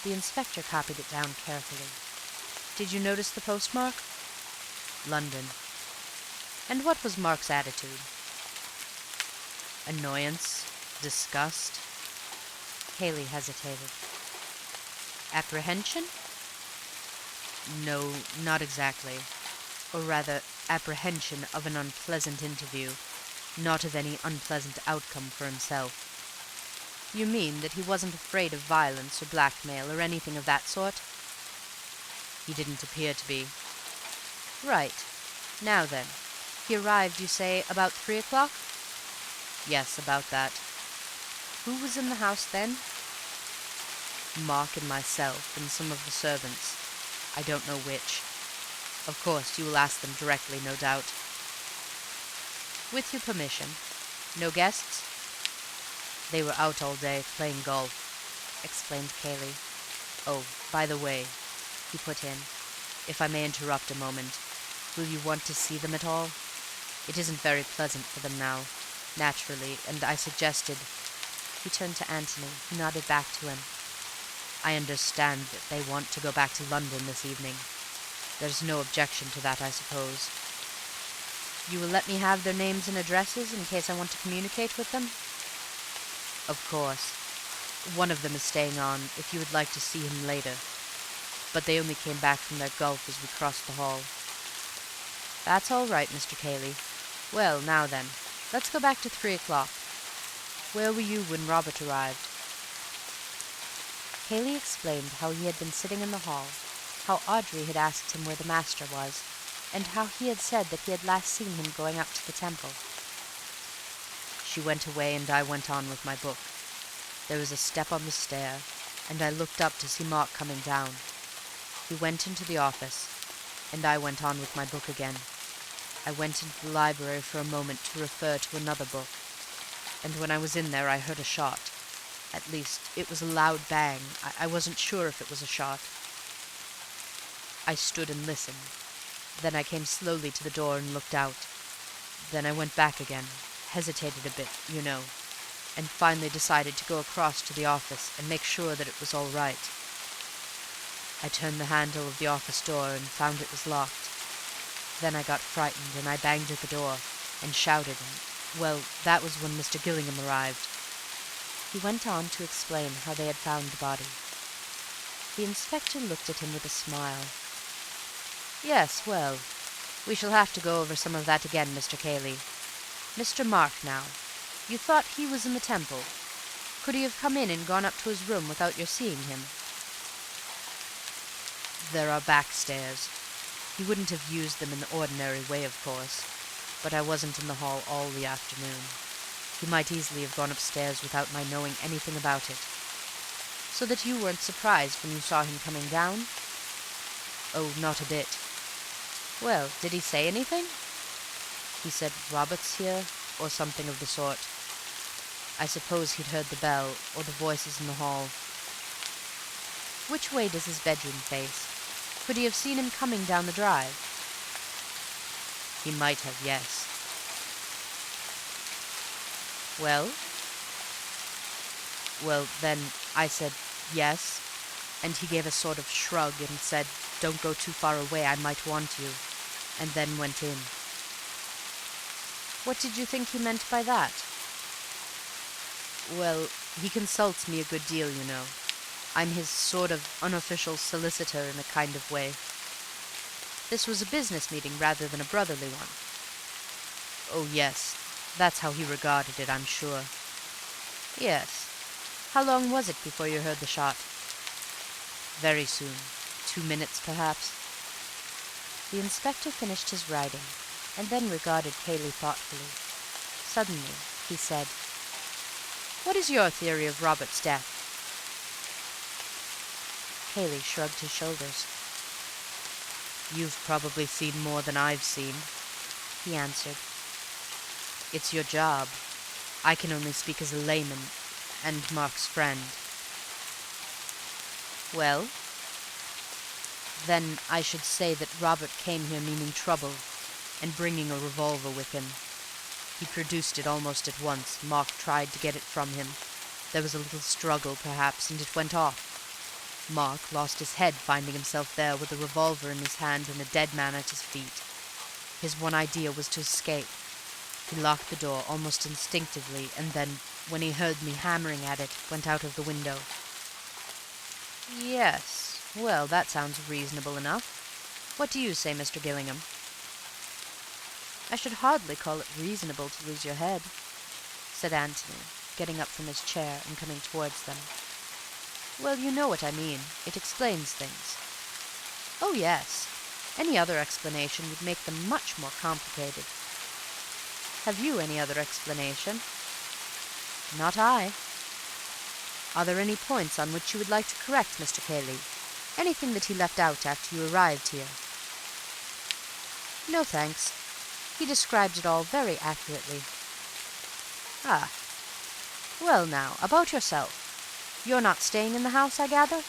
The inspector copied it down carefully. Did you notice the postmark? London. And what was Mark's attitude? Annoyance? Disgust? Haley hesitated. Apprehension? No, not exactly. Or rather, apprehension of an unpleasant interview, not of any unpleasant outcome for himself. You mean that he wasn't afraid of violence or blackmail or anything of that sort? He didn't appear to be. Right. Now then, he arrived, you say, about 3 o'clock? Yes, about that. Who was in the house then? Mark and myself and some of the servants. I don't know which. Of course, you will ask them directly, no doubt. With your permission. No guests? They were out all day, playing golf, explained Cayley. Oh, by the way, he put in, if I may interrupt a moment, will you want to see them at all? It isn't very pleasant for them now, naturally, and I suggested... He turned to Antony, who nodded back to him. I understand that they want to go back to London this evening. There's no objection to that, I suppose. You will let me have their names and addresses in case I want to communicate with them? Of course. One of them is staying on, if you would like to see him later. But they only came back from their golf as we crossed the hall. That's all right, Mr. Cayley. Well, now then, let's go back to 3 o'clock. Where were you when Robert arrived? Cayley explained how he had been sitting in the hall, how Audrey had asked him where the master was, and how he had said that he had last seen him going up to the temple. She went away, and I went on with my book. There was a step on the stair, and I looked up to see Mark coming down. He went into the office, and I went on with my book again. I went into the library for a moment to refer to another book, and when I was in there I heard a shot. At least, it was a loud bang. I wasn't sure if it was a shot. I stood and listened. Then I came slowly to the door and looked out. Then I went back again, hesitated a bit, you know, and finally decided to go across to the office and make sure that it was all right. I turned the handle of the office door and found it was locked. Then I got frightened and I banged at the door and shouted, and, well, that was when Mr. Gillingham arrived. He went on to explain how they had found the body. The inspector looked at him with a smile. Yes, well, we shall have to go over some of that again, Mr. Cayley. Mr. Mark, now. You thought he was in the temple. Could he have come in and gone up to his room without your seeing him? There are back stairs. He wouldn't have used them in the ordinary way, of course, but I wasn't in the hall all the afternoon. He might easily have gone upstairs without my knowing anything about it. So that you weren't surprised when you saw him coming down? Oh, not a bit. Well, did he say anything? He said, "Robert's here," or something of the sort. I suppose he'd heard the bell, or the voices in the hall. Which way does his bedroom face? Could he have seen him coming down the drive? He might have, yes. Well? Well, then I said yes, and he gave a sort of shrug and said, "Don't go too far away, I might want you," and then went in. What did you think he meant by that? Well, he consults me a good deal, you know. I'm his sort of unofficial solicitor in a kind of way. This was a business meeting rather than a brotherly one. Oh, yes. That's how he regarded it, I'm sure. Yes. How long was it before you heard the shot? Very soon. 2 minutes, perhaps. The inspector finished his writing, and then regarded Cayley thoughtfully. Suddenly, he said, "What is your theory of Robert's death?" Cayley shrugged his shoulders. "You've probably seen more than I've seen," he answered. "It's your job. I can only speak as a layman, and Mark's friend." Well? "Then I should say that Robert came here meaning trouble, and bringing a revolver with him. He produced it almost at once. Mark tried to get it from him. There was a little struggle, perhaps, and it went off. Mark lost his head finding himself there with a revolver in his hand and a dead man at his feet. His one idea was to escape. He locked the door almost instinctively, and then, when he heard me hammering at it, went out of the window." Yes, well, that sounds reasonable enough. What do you say, Mr. Gillingham? I should hardly call it reasonable to lose your head, said Antony, getting up from his chair and coming towards them. Well, you know what I mean. It explains things. Oh, yes. Any other explanation would make them much more complicated. Have you any other explanation? Not I. Are there any points on which you would like to correct Mr. Cayley? Anything that he left out after you arrived here? No, thanks. He described it all very accurately. Ah. Well, now, about yourself. You're not staying in the house, I gather?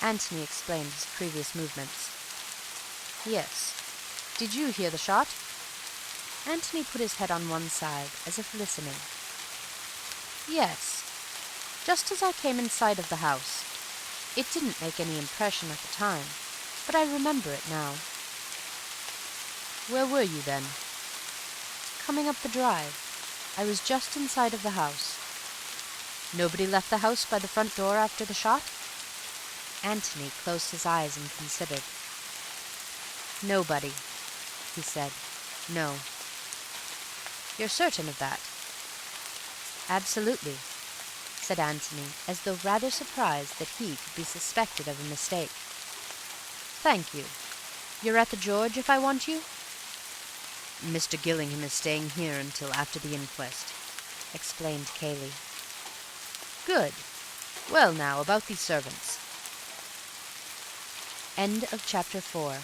Antony explained his previous movements. Yes. Did you hear the shot? Antony put his head on one side, as if listening. Yes. Just as I came in sight of the house. It didn't make any impression at the time, but I remember it now. Where were you then? Coming up the drive. I was just inside of the house. Nobody left the house by the front door after the shot? Antony closed his eyes and considered. Nobody, he said. No. You're certain of that? Absolutely, said Antony, as though rather surprised that he could be suspected of a mistake. Thank you. You're at the George if I want you? Mr. Gillingham is staying here until after the inquest, explained Cayley. Good. Well, now, about these servants. End of chapter 4.